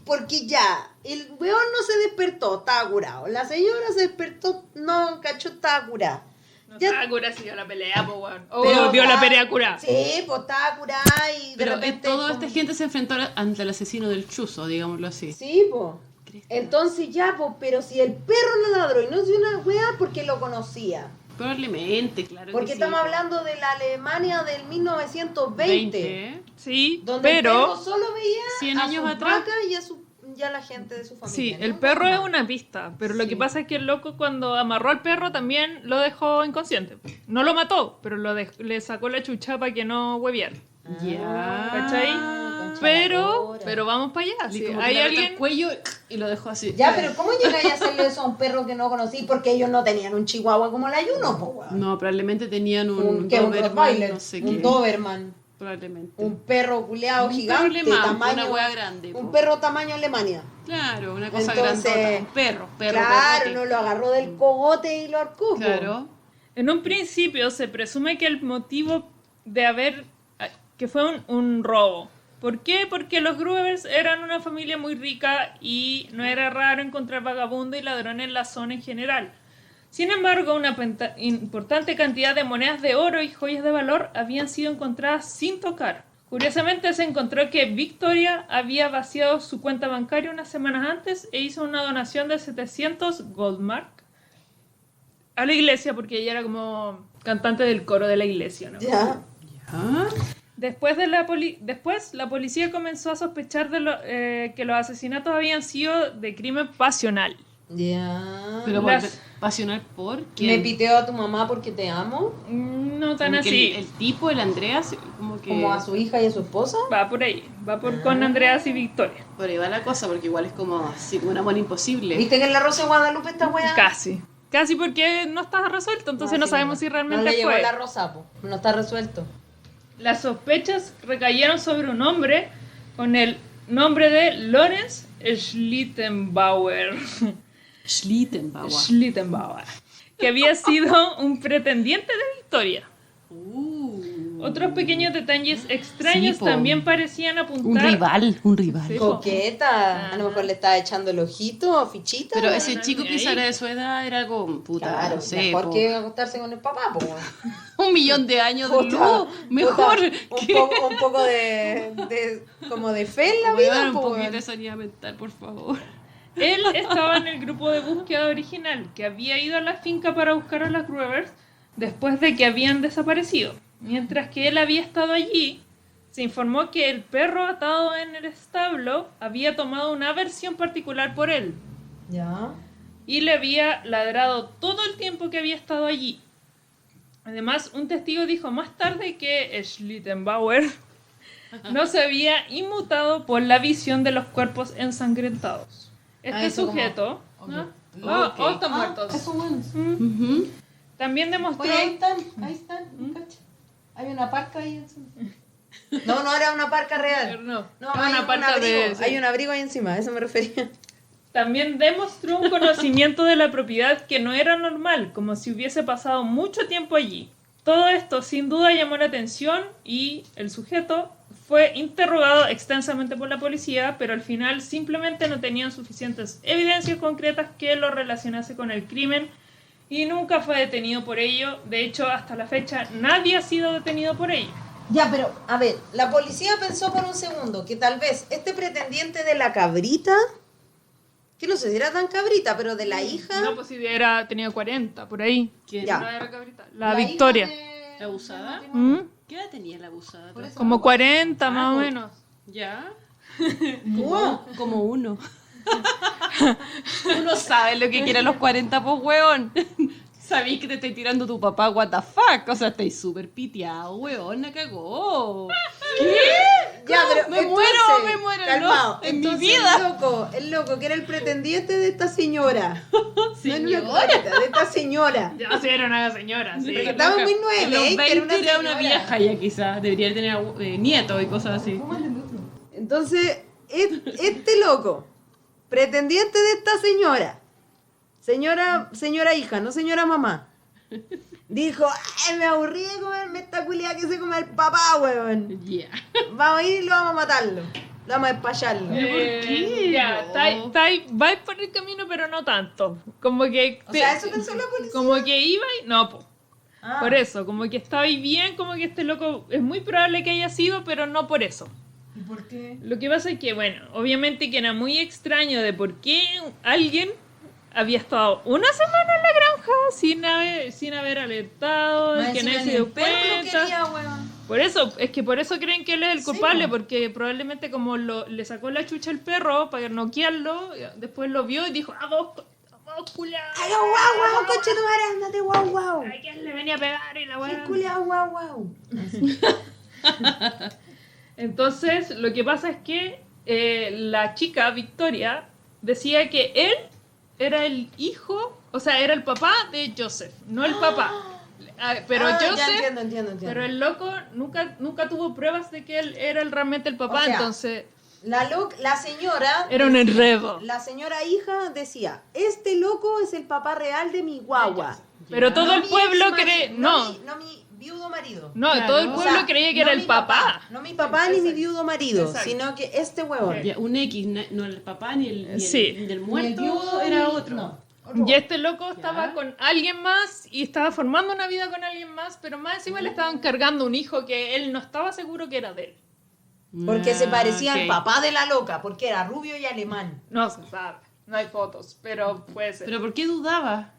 porque ya, el weón no se despertó, estaba curado. La señora se despertó, no, cachó, estaba curada. No Ya- estaba cura si dio la pelea, po, weón. Pero Vio la estaba- pelea cura. Sí, pues estaba curada y de Pero repente... toda como- esta gente se enfrentó ante el asesino del chuzo, digámoslo así. Sí, pues. Entonces ya, pues, pero si el perro no ladró y no es una weá porque lo conocía. Probablemente, claro. Porque que sí, estamos po. hablando de la Alemania del 1920. Sí, Donde el perro pero... solo veía 100 a años sus atrás. vacas y a la gente de su familia. Sí, ¿no? el perro es una pista, pero lo Sí. que pasa es que el loco cuando amarró al perro también lo dejó inconsciente. No lo mató, pero le sacó la chucha para que no hueviera. Ya. ¿Cachai? concha Pero la lora. vamos para allá. Así Si como que hay le apretó alguien... el cuello y lo dejó así. Ya, pero ¿cómo llegáis a hacerle eso a un perro que no conocí? Porque ellos no tenían un chihuahua como la Juno, po, weón. No, probablemente tenían un ¿Qué? Un Doberman, Rottweiler, no sé un qué. Doberman, Probablemente. un perro culeado Un gigante, perro alemán, tamaño, una wea grande, un po. perro tamaño Alemania. Claro, una cosa Entonces, grandota. Un perro, claro, perrote. no lo agarró del cogote y lo arcó. po. Claro. En un principio se presume que el motivo de haber... que fue un robo. ¿Por qué? Porque los Grubers eran una familia muy rica y no era raro encontrar vagabundo y ladrón en la zona en general. Sin embargo, una importante cantidad de monedas de oro y joyas de valor habían sido encontradas sin tocar. Curiosamente se encontró que Victoria había vaciado su cuenta bancaria unas semanas antes e hizo una donación de 700 Goldmark a la iglesia porque ella era como cantante del coro de la iglesia, ¿no? Ya. Ya. Después la policía comenzó a sospechar de que los asesinatos habían sido de crimen pasional. Ya. Pero Las- pasional por ¿Me quién? piteo a tu mamá porque te amo? No tan Como que así. el tipo, el Andreas, como que... Como a su hija y a su esposa. Va por ahí, con Andreas y Victoria. Por ahí va la cosa, porque igual es como así, como un amor imposible. ¿Viste que en la Rosa de Guadalupe esta weá? Casi porque no está resuelto, entonces no sí, sabemos si no realmente le llegó fue. la rosa, po. No está resuelto. Las sospechas recayeron sobre un hombre con el nombre de Lorenz Schlittenbauer. Schlittenbauer. Que había sido un pretendiente de Victoria. Otros pequeños detalles extraños Sí, po. también parecían apuntar... Un rival. Sí, po. Coqueta. A lo mejor le estaba echando el ojito o fichita. Pero ¿no? ese no, chico ni quizá ahí. era de su edad, era algo, puta, Claro, no sé, mejor po. que acostarse con el papá, po. 1.000.000 de años de Puta, luz, mejor. puta, un poco de como de fe en la Weón, vida, un po, poquito weón. de sanidad mental, por favor. Él estaba en el grupo de búsqueda original, que había ido a la finca para buscar a las Grubbers después de que habían desaparecido. Mientras que él había estado allí, se informó que el perro atado en el establo había tomado una aversión particular por él Ya. y le había ladrado todo el tiempo que había estado allí. Además, un testigo dijo más tarde que Schlittenbauer no se había inmutado por la visión de los cuerpos ensangrentados. Este eso como- sujeto... ok. ¿no? Ok. Oh, están muertos. Eso bueno. Ujú. También demostró... Oye, ahí están, cacha. Hay una parca ahí encima. No, no era una parca real. No, No, era hay una un parte abrigo, de... sí. hay un abrigo ahí encima, a eso me refería. También demostró un conocimiento de la propiedad que no era normal, como si hubiese pasado mucho tiempo allí. Todo esto sin duda llamó la atención y el sujeto fue interrogado extensamente por la policía, pero al final simplemente no tenían suficientes evidencias concretas que lo relacionase con el crimen y nunca fue detenido por ello. De hecho, hasta la fecha nadie ha sido detenido por ello. Ya, pero, a ver, la policía pensó por un segundo que tal vez este pretendiente de la cabrita, que no sé si era tan cabrita, pero de la hija... No, pues si tenía 40, por ahí. ¿Quién? Ya. No era cabrita. La hija Victoria. de- ¿La abusada? ¿Mm? ¿Qué edad tenía la abusada? Por eso- Como 40 más o Ah, menos. ¿Ya? Wow. Como uno. Uno sabe lo que quiere a los 40, pues, weón. Sabéis que te estoy tirando tu papá, what the fuck. O sea, estáis súper piteado, weón, la cagó. Ya, pero Me muero, calmado. no, en mi Entonces, vida. El loco, que era el pretendiente de esta señora. No era una Señora. cabrita, de esta señora. Ya sí, era una señora, sí. Porque estaba muy nueve, En los que 20 era una era una señora. vieja ya quizás. Debería tener nietos y cosas así. Entonces, este loco, pretendiente de esta señora, señora hija, no señora mamá, dijo, ay, me aburrí de comerme esta culiada que se come el papá, weón. Yeah. Vamos a ir y lo vamos a matarlo. Lo vamos a despacharlo. qué? Ya, No. vais por el camino, pero no tanto. Como que... O sea, eso pensó la policía. Como que iba y... No, po. Ah. Por eso, como que estabais bien, como que este loco... Es muy probable que haya sido, pero no por eso. ¿Y por qué? Lo que pasa es que, bueno, obviamente que era muy extraño de por qué alguien había estado una semana en la granja sin haber alertado, Más que encima nadie ni se dio el perro lo cuenta. quería, weón. Por eso creen que él es el Sí, culpable, po. porque probablemente como le sacó la chucha al perro para noquearlo, después lo vio y dijo, vamos, culiao. ¡Ay, guau, guau, coche tu madre, ándate, guau, guau! ¿A quién le venía a pegar? Y la ¡Qué weá. culiao, guau, guau! Entonces, lo que pasa es que la chica, Victoria, decía que él era el hijo, o sea, era el papá de Joseph, no el papá. Pero Ah, ya Joseph, entiendo. pero el loco nunca tuvo pruebas de que él era realmente el papá, O sea, entonces La señora... era un enredo. La señora hija decía, este loco es el papá real de mi guagua. Pero todo No el mi pueblo ex cree... marido, No, no mi viudo marido. no, Claro. todo el O pueblo sea, creía que no era el mi papá. No mi papá ni mi Exacto. viudo marido, Exacto. sino que este huevón. Ya, un X, no el papá ni el, Sí. ni el Ni muerto, el viudo era ni- otro. no. Y este loco estaba Ya. con alguien más y estaba formando una vida con alguien más, pero más encima le estaban cargando un hijo que él no estaba seguro que era de él. Porque se parecía ok. al papá de la loca, porque era rubio y alemán. No se sabe, no hay fotos, pero puede ser. ¿Pero por qué dudaba?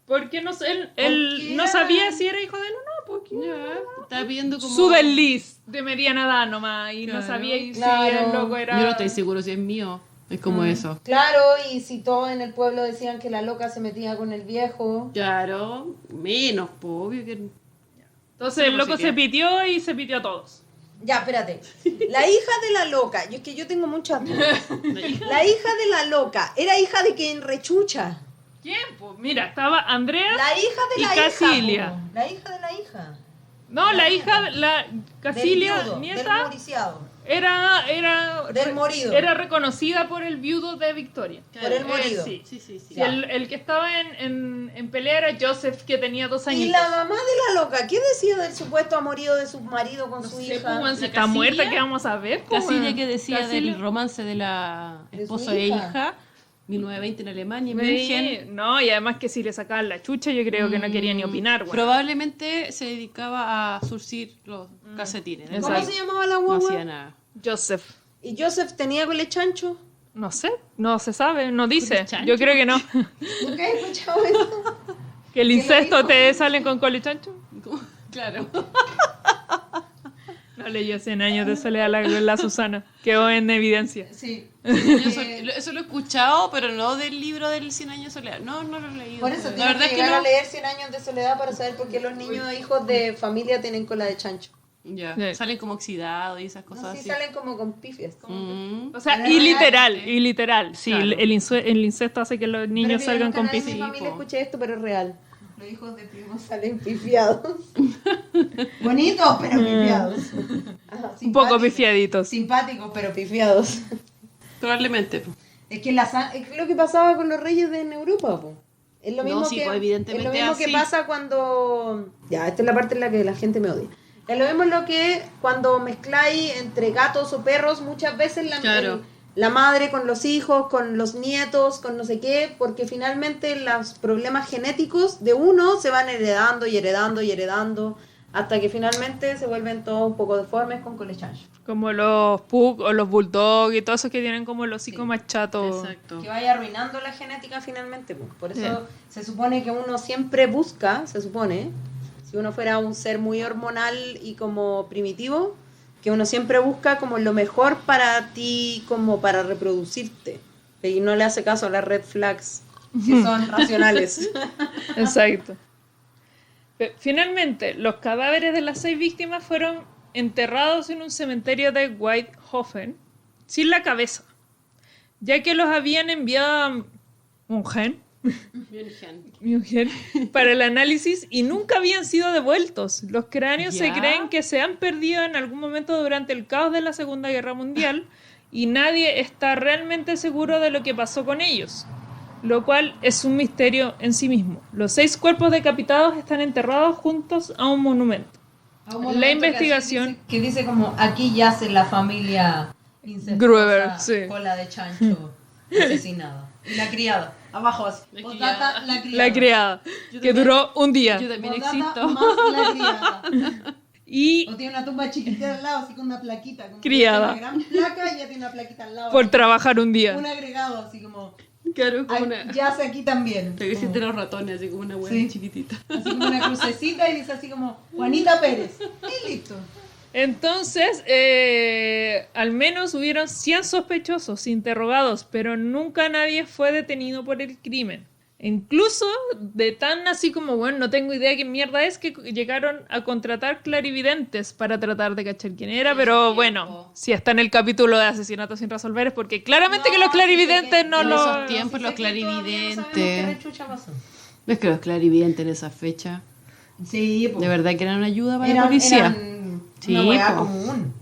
Porque no sé, él Porque no era- sabía si era hijo de él o no, porque Ya, estaba pidiendo como... su desliz de mediana edad nomás y no Claro. sabía si Claro. el loco era... Yo no estoy seguro si es mío. Es como eso. Claro, y si todos en el pueblo decían que la loca se metía con el viejo. Claro, menos, po, obvio que... Entonces el loco Música. se pitió y se pitió a todos. Ya, espérate. La hija de la loca, es que yo tengo muchas dudas. La hija de la loca, ¿era hija de quién rechucha? ¿Quién? Pues mira, estaba Andrea La hija de y la Casilia. hija. Po. La hija de la hija. No, la hija, la Casilia, Del viudo, del nieta, mauriciado. Del morido. Era reconocida por el viudo de Victoria. Por el morido. Sí. Sí, el que estaba en pelea era Joseph, que tenía 2 añitos. ¿Y la mamá de la loca? ¿Qué decía del supuesto amorío de su marido con su hija? Pues, si está muerta, ¿qué vamos a ver? Pues, Casilla que decía Casilla. del romance de la De su esposa e hija. hija, 1920 en Alemania, en Sí, München. no, y además que si le sacaban la chucha, yo creo que no quería ni opinar, güey. Probablemente se dedicaba a surcir los calcetines. ¿no? ¿Cómo Exacto. se llamaba la No guagua? hacía nada. Joseph. ¿Y Joseph tenía cole chancho? No sé, no se sabe, no dice. chancho? Yo creo que no. ¿Nunca he escuchado eso? Que el lo incesto dijo? te salen con colichancho. Claro. No leyó 100 años de soledad la Susana. Quedó en evidencia. Sí. Eso lo he escuchado, pero no del libro del 100 años de soledad. No lo he leído. Por eso la tienes verdad que es que llegar a no. leer 100 años de soledad para saber por qué los niños hijos de familia tienen cola de chancho. Ya, Sí. salen como oxidados y esas cosas Así así. salen como con pifias. Mm. O sea, Pero y real, literal. Sí, Claro. el incesto hace que los niños salgan con pifia. pis. En mi familia po. escuché esto, pero es real. Los hijos de primos salen pifiados. Bonitos, pero pifiados. Ajá, Un poco simpáticos. pifiaditos. Simpáticos, pero pifiados. Probablemente. Es que es lo que pasaba con los reyes en Europa, po. Es lo No, mismo sí, que pues, evidentemente es lo mismo que así. pasa cuando ya, esta es la parte en la que la gente me odia. Es lo mismo lo que cuando mezcláis entre gatos o perros, muchas veces Claro. la madre con los hijos, con los nietos, con no sé qué, porque finalmente los problemas genéticos de uno se van heredando y heredando y heredando hasta que finalmente se vuelven todos un poco deformes con colechancho. Como los pug o los bulldog y todos esos que tienen como el hocico más chato. Exacto. Que vaya arruinando la genética finalmente. Pues. Por eso se supone que uno siempre busca, se supone, si uno fuera un ser muy hormonal y como primitivo, que uno siempre busca como lo mejor para ti, como para reproducirte. Y no le hace caso a las red flags, que son racionales. Exacto. Finalmente, los cadáveres de las 6 víctimas fueron enterrados en un cementerio de Whitehofen sin la cabeza, ya que los habían enviado a München para el análisis y nunca habían sido devueltos. Los cráneos se ¿Ya? creen que se han perdido en algún momento durante el caos de la Segunda Guerra Mundial y nadie está realmente seguro de lo que pasó con ellos, lo cual es un misterio en sí mismo. Los 6 cuerpos decapitados están enterrados juntos a un monumento. A un La monumento investigación- que dice como aquí yace la familia incestuosa, Gruber, sí. cola de chancho asesinada. Y la criada, abajo así. La Postdata, criada. La criada, Yo que también- duró un día. Yo también Postdata existo. más la criada. Y O tiene una tumba chiquita al lado, así con una plaquita. Como que Criada. tiene una gran placa y ya tiene una plaquita al lado. por así, trabajar un día. un agregado, así como. Claro, como "Ay, una. yace aquí también. Lo que hiciste los ratones, así como una hueá Sí. chiquitita. Así como una crucecita y dice así como Juanita Pérez. Y listo. Entonces, al menos hubieron 100 sospechosos interrogados, pero nunca nadie fue detenido por el crimen. Incluso de tan así como, bueno, no tengo idea qué mierda es, que llegaron a contratar clarividentes para tratar de cachar quién era, pero bueno, si está en el capítulo de asesinatos sin resolver es porque claramente que los clarividentes no en lo... esos tiempos los clarividentes. ¿Ves que los clarividentes en esa fecha? Sí, De verdad que eran una ayuda para la policía. Eran Sí, una weá po. común.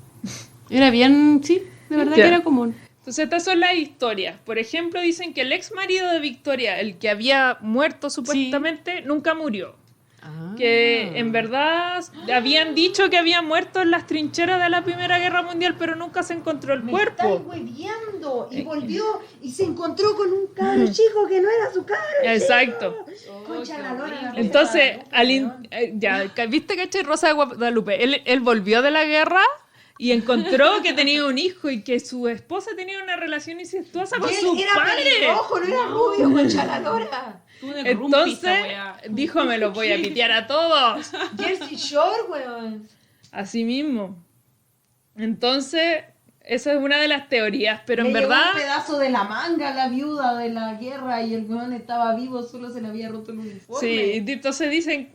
Era bien, sí, de verdad Ya. que era común. Entonces estas son las historias. Por ejemplo, dicen que el ex marido de Victoria, el que había muerto supuestamente, nunca murió. Ah. Que en verdad habían dicho que había muerto en las trincheras de la Primera Guerra Mundial, pero nunca se encontró el Me estáis cuerpo. hueviando. Y volvió y se encontró con un cabro chico que no era su cabro. Exacto. Concha la lora, la Rosa Entonces, de Guadalupe, ya, ¿viste que Rosa de Guadalupe? Él volvió de la guerra y encontró que tenía un hijo y que su esposa tenía una relación incestuosa con Y su él era padre. pelirrojo, no era rubio, concha la lora. Entonces, dijo, me los voy a pitear a todos. Jersey Shore, weón. Así mismo. Entonces, esa es una de las teorías, pero en Le llegó verdad... un pedazo de la manga a la viuda de la guerra y el weón estaba vivo, solo se le había roto el uniforme. Sí, entonces dicen,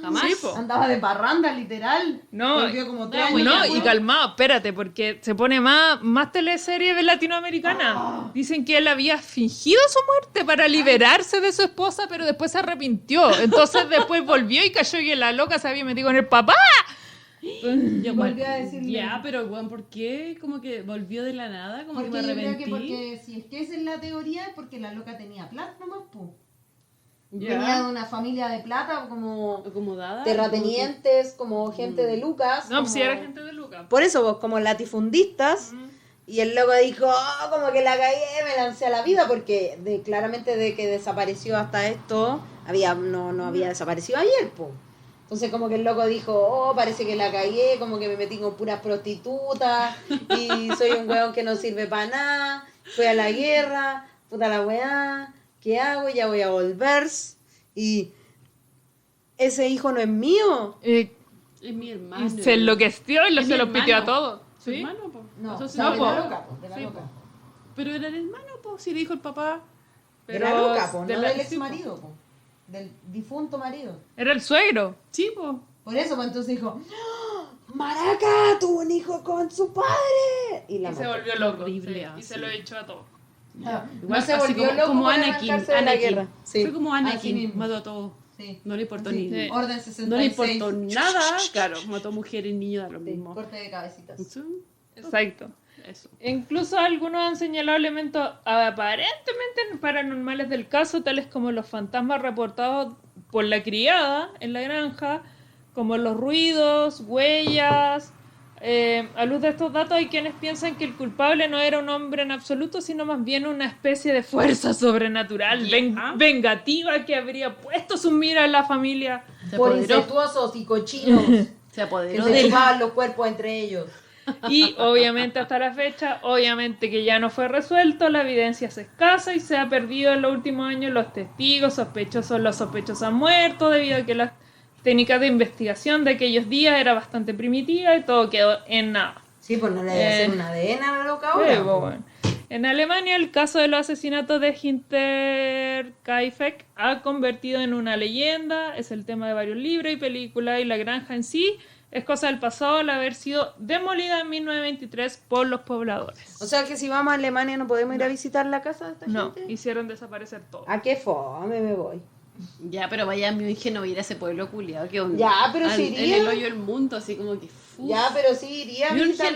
Jamás. Sí, po. Andaba de parranda, literal. No, Volvió como 3 no, años no, después. y calmado, espérate, porque se pone más teleserie latinoamericana. Dicen que él había fingido su muerte para liberarse de su esposa, pero después se arrepintió. Entonces después volvió y cayó y la loca se había metido con el papá. Yo, volvió a decirle. Ya, pero bueno, ¿por qué? Como que volvió de la nada, como Porque que me yo creo arrepentí. que porque si es que esa es la teoría, es porque la loca tenía plata nomás, po. Ya. Venía de una familia de plata, como Acomodada. terratenientes, como gente de Lucas. No, como... pues si era gente de Lucas. Por eso, vos, como latifundistas. Y el loco dijo, oh, como que la cagué, me lancé a la vida, porque claramente de que desapareció hasta esto, no había desaparecido ayer, po. Entonces como que el loco dijo, oh, parece que la cagué, como que me metí con puras prostitutas, y soy un weón que no sirve para nada, fui a la guerra, puta la weá, ¿qué hago? Ya voy a volver, y ese hijo no es mío. Es mi hermano. Y se enloqueció y Es se mi lo pitió a hermano. todos. ¿Su ¿Sí? hermano, po? No, Eso sí, de no, la po. loca, po, de la Sí, loca. po. Pero era el hermano, po, si le dijo el papá. De la loca, po, de no la- del ex sí, po. marido, po. Del difunto marido. Era el suegro. Sí, po. Por eso, pues entonces dijo, ¡Ah! Maraca, tuvo un hijo con su padre. Y la Y se mató. volvió loco. Horrible, sí, y así. se lo echó a todos. No se así volvió loco como por Anakin. arrancarse de la Anakin. guerra. Sí. Fue como Así Anakin, mismo. mató a todos. Sí. No le importó Sí. ni. Orden 66. No le importó nada, claro, mató mujeres y niños, da lo Sí, mismo. corte de cabecitas. Sí, Exacto. eso. Incluso algunos han señalado elementos aparentemente paranormales del caso, tales como los fantasmas reportados por la criada en la granja, como los ruidos, huellas. A luz de estos datos hay quienes piensan que el culpable no era un hombre en absoluto, sino más bien una especie de fuerza sobrenatural, vengativa, que habría puesto su mira en la familia. Se Por apoderó, incestuosos y cochinos se que apoderó se de él. chupaban los cuerpos entre ellos. Y obviamente hasta la fecha, obviamente que ya no fue resuelto, la evidencia es escasa y se ha perdido en los últimos años los testigos, los sospechosos han muerto debido a que las técnicas de investigación de aquellos días era bastante primitiva y todo quedó en nada. Sí, pues no le debe hacer un ADN a la loca ahora. Sí, pues, bueno. En Alemania, el caso de los asesinatos de Hinterkaifeck ha convertido en una leyenda, es el tema de varios libros y películas, y la granja en sí es cosa del pasado al haber sido demolida en 1923 por los pobladores. O sea que si vamos a Alemania no podemos ir a visitar la casa de esta No, gente. hicieron desaparecer todo. ¿A qué fome me voy? Ya, pero vaya a München no ir a ese pueblo culiado. ¿Qué onda? Ya, pero si En iría. el hoyo del mundo, así como que. uf. Ya, pero sí iría a München. visitar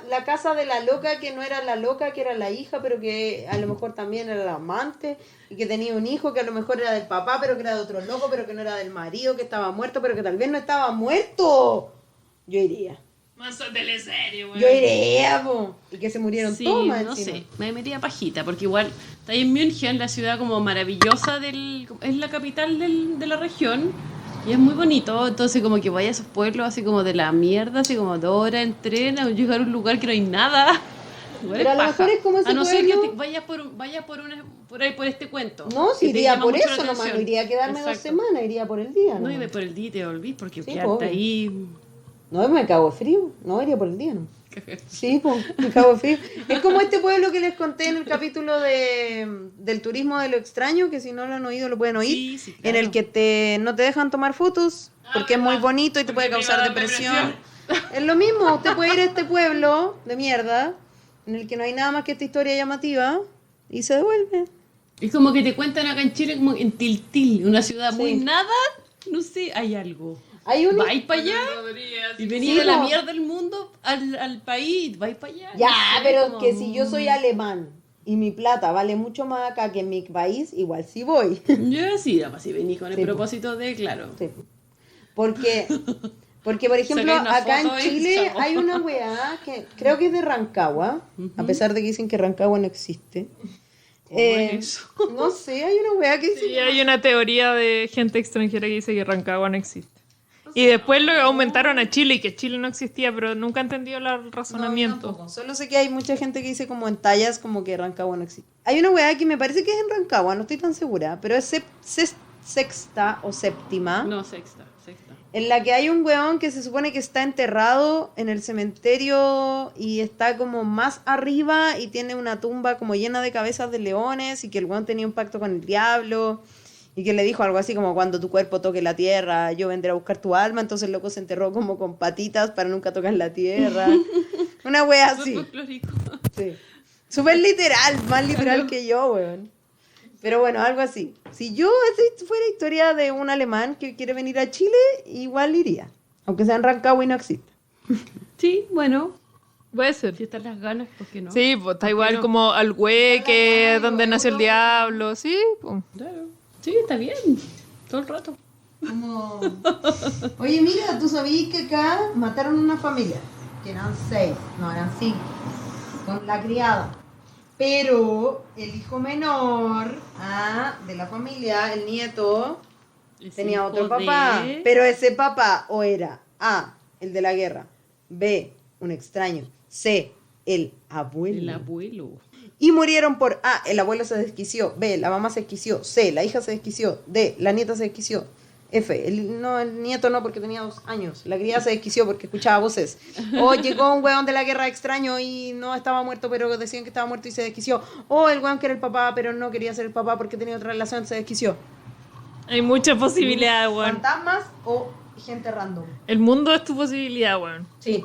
la casa de la loca que no era la loca, que era la hija, pero que a lo mejor también era la amante, y que tenía un hijo que a lo mejor era del papá, pero que era de otro loco, pero que no era del marido, que estaba muerto, pero que tal vez no estaba muerto. Yo iría. Más teleserie, güey. Yo iría, po. Y que se murieron Sí, todos más no encima. sé, me metía pajita, porque igual está ahí en München, la ciudad como maravillosa es la capital de la región, y es muy bonito, entonces como que vaya a esos pueblos así como de la mierda, así como 2 horas en tren, a llegar a un lugar que no hay nada. Igual Pero es a lo paja. mejor es como ese a no ser que pueblo. vayas por ahí por este cuento. No, si que te iría llama por mucho la eso nomás, atención. no iría a quedarme 2 Exacto. semanas, iría por el día. No, y nomás. de por el día te volvís, porque Sí, quedarte obvio. ahí. No, me cago de frío. No, iría por el día, ¿no? Sí, pues, me cago de frío. Es como este pueblo que les conté en el capítulo del turismo de lo extraño, que si no lo han oído lo pueden oír, Sí, sí, claro. en el que no te dejan tomar fotos porque es muy bonito y te puede Porque te causar va a dar depresión. Es lo mismo, usted puede ir a este pueblo de mierda, en el que no hay nada más que esta historia llamativa, y se devuelve. Es como que te cuentan acá en Chile, como en Tiltil, una ciudad muy Sí. nada, no sé, hay algo. Hay un... Vais para allá y venís Sí, de la po. mierda del mundo al país, vais para allá. Ya, no sé, pero como- que si yo soy alemán y mi plata vale mucho más acá que en mi país, igual sí voy. Yo sí, además, si venís con el Sí, po. propósito de, claro. Sí. Porque, por ejemplo, Sacáis una acá en foto y Chile chao. hay una weá que creo que es de Rancagua, a pesar de que dicen que Rancagua no existe. ¿Cómo es eso? No sé, hay una weá que dice... Sí, hay una teoría de gente extranjera que dice que Rancagua no existe. Y después lo aumentaron a Chile y que Chile no existía, pero nunca he entendido el No, razonamiento. tampoco. Solo sé que hay mucha gente que dice como en tallas como que Rancagua no existe. Hay una weá que me parece que es en Rancagua, no estoy tan segura, pero es sexta o séptima. No, sexta. En la que hay un weón que se supone que está enterrado en el cementerio y está como más arriba y tiene una tumba como llena de cabezas de leones y que el weón tenía un pacto con el diablo y que le dijo algo así como cuando tu cuerpo toque la tierra yo vendré a buscar tu alma, entonces el loco se enterró como con patitas para nunca tocar la tierra. Una wea así. Folclórico. Sí. Súper literal, más literal que yo, weón. Pero bueno, algo así. Si yo esa fuera historia de un alemán que quiere venir a Chile, igual iría. Aunque sea en Rancagua y no exista. Sí, bueno, Puede ser. si están las ganas, ¿por qué no? Sí, pues está igual no? como al hueque, donde nació el diablo, sí, pues. Claro. Sí, está bien. Todo el rato. Como... Oye, mira, ¿tú sabías que acá mataron una familia? Que eran 6, no, eran 5. Con la criada. Pero el hijo menor de la familia, el nieto, tenía hijo otro papá. de- Pero ese papá o era A, el de la guerra, B, un extraño, C, el abuelo. El abuelo. Y murieron por A, el abuelo se desquició, B, la mamá se desquició, C, la hija se desquició, D, la nieta se desquició, F, el nieto no porque tenía 2 años, la criada se desquició porque escuchaba voces, o llegó un weón de la guerra extraño y no estaba muerto pero decían que estaba muerto y se desquició, o el weón que era el papá pero no quería ser el papá porque tenía otra relación, se desquició. Hay muchas posibilidades, weón. Fantasmas o gente random. El mundo es tu posibilidad, weón. Sí.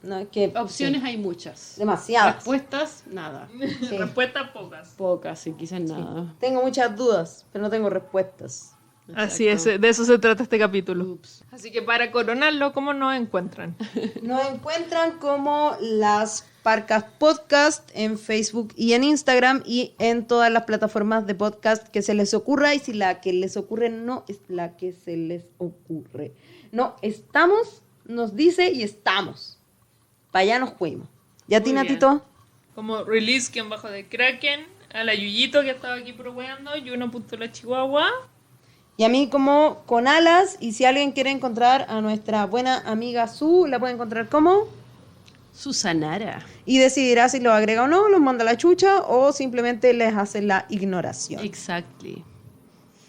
No, es que, Opciones hay muchas. sí, demasiadas. Respuestas, nada. Sí. Respuestas pocas. Pocas, y quizás nada. Tengo muchas dudas, pero no tengo respuestas. Así es, de eso se trata este capítulo. Ups. Así que para coronarlo, ¿cómo nos encuentran? Nos encuentran como Las Parcas Podcast en Facebook y en Instagram y en todas las plataformas de podcast que se les ocurra. Y si la que les ocurre no es la que se les ocurre. No, estamos, nos dice y estamos. Para allá nos fuimos. ¿Y a ti, Muy bien. Natito? Como release quien bajo de Kraken, a la Yuyito que estaba aquí probando, Yuno punto la Chihuahua. Y a mí como con alas. Y si alguien quiere encontrar a nuestra buena amiga Su, la puede encontrar como... Susanara. Y decidirá si lo agrega o no, los manda a la chucha o simplemente les hace la ignoración. Exactly.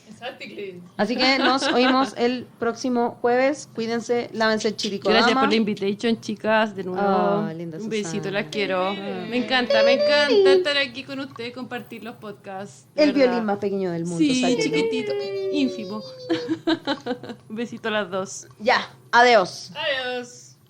Exactly. Así que nos oímos el próximo jueves. Cuídense, lávense el chirico. Gracias por la invitation, chicas, de nuevo. Linda Un Susana. besito, las quiero. Me encanta estar aquí con ustedes, compartir los podcasts. de El verdad. violín más pequeño del mundo. Sí, sáquenlo. chiquitito, ínfimo. Un besito a las dos. Ya, adiós. Adiós.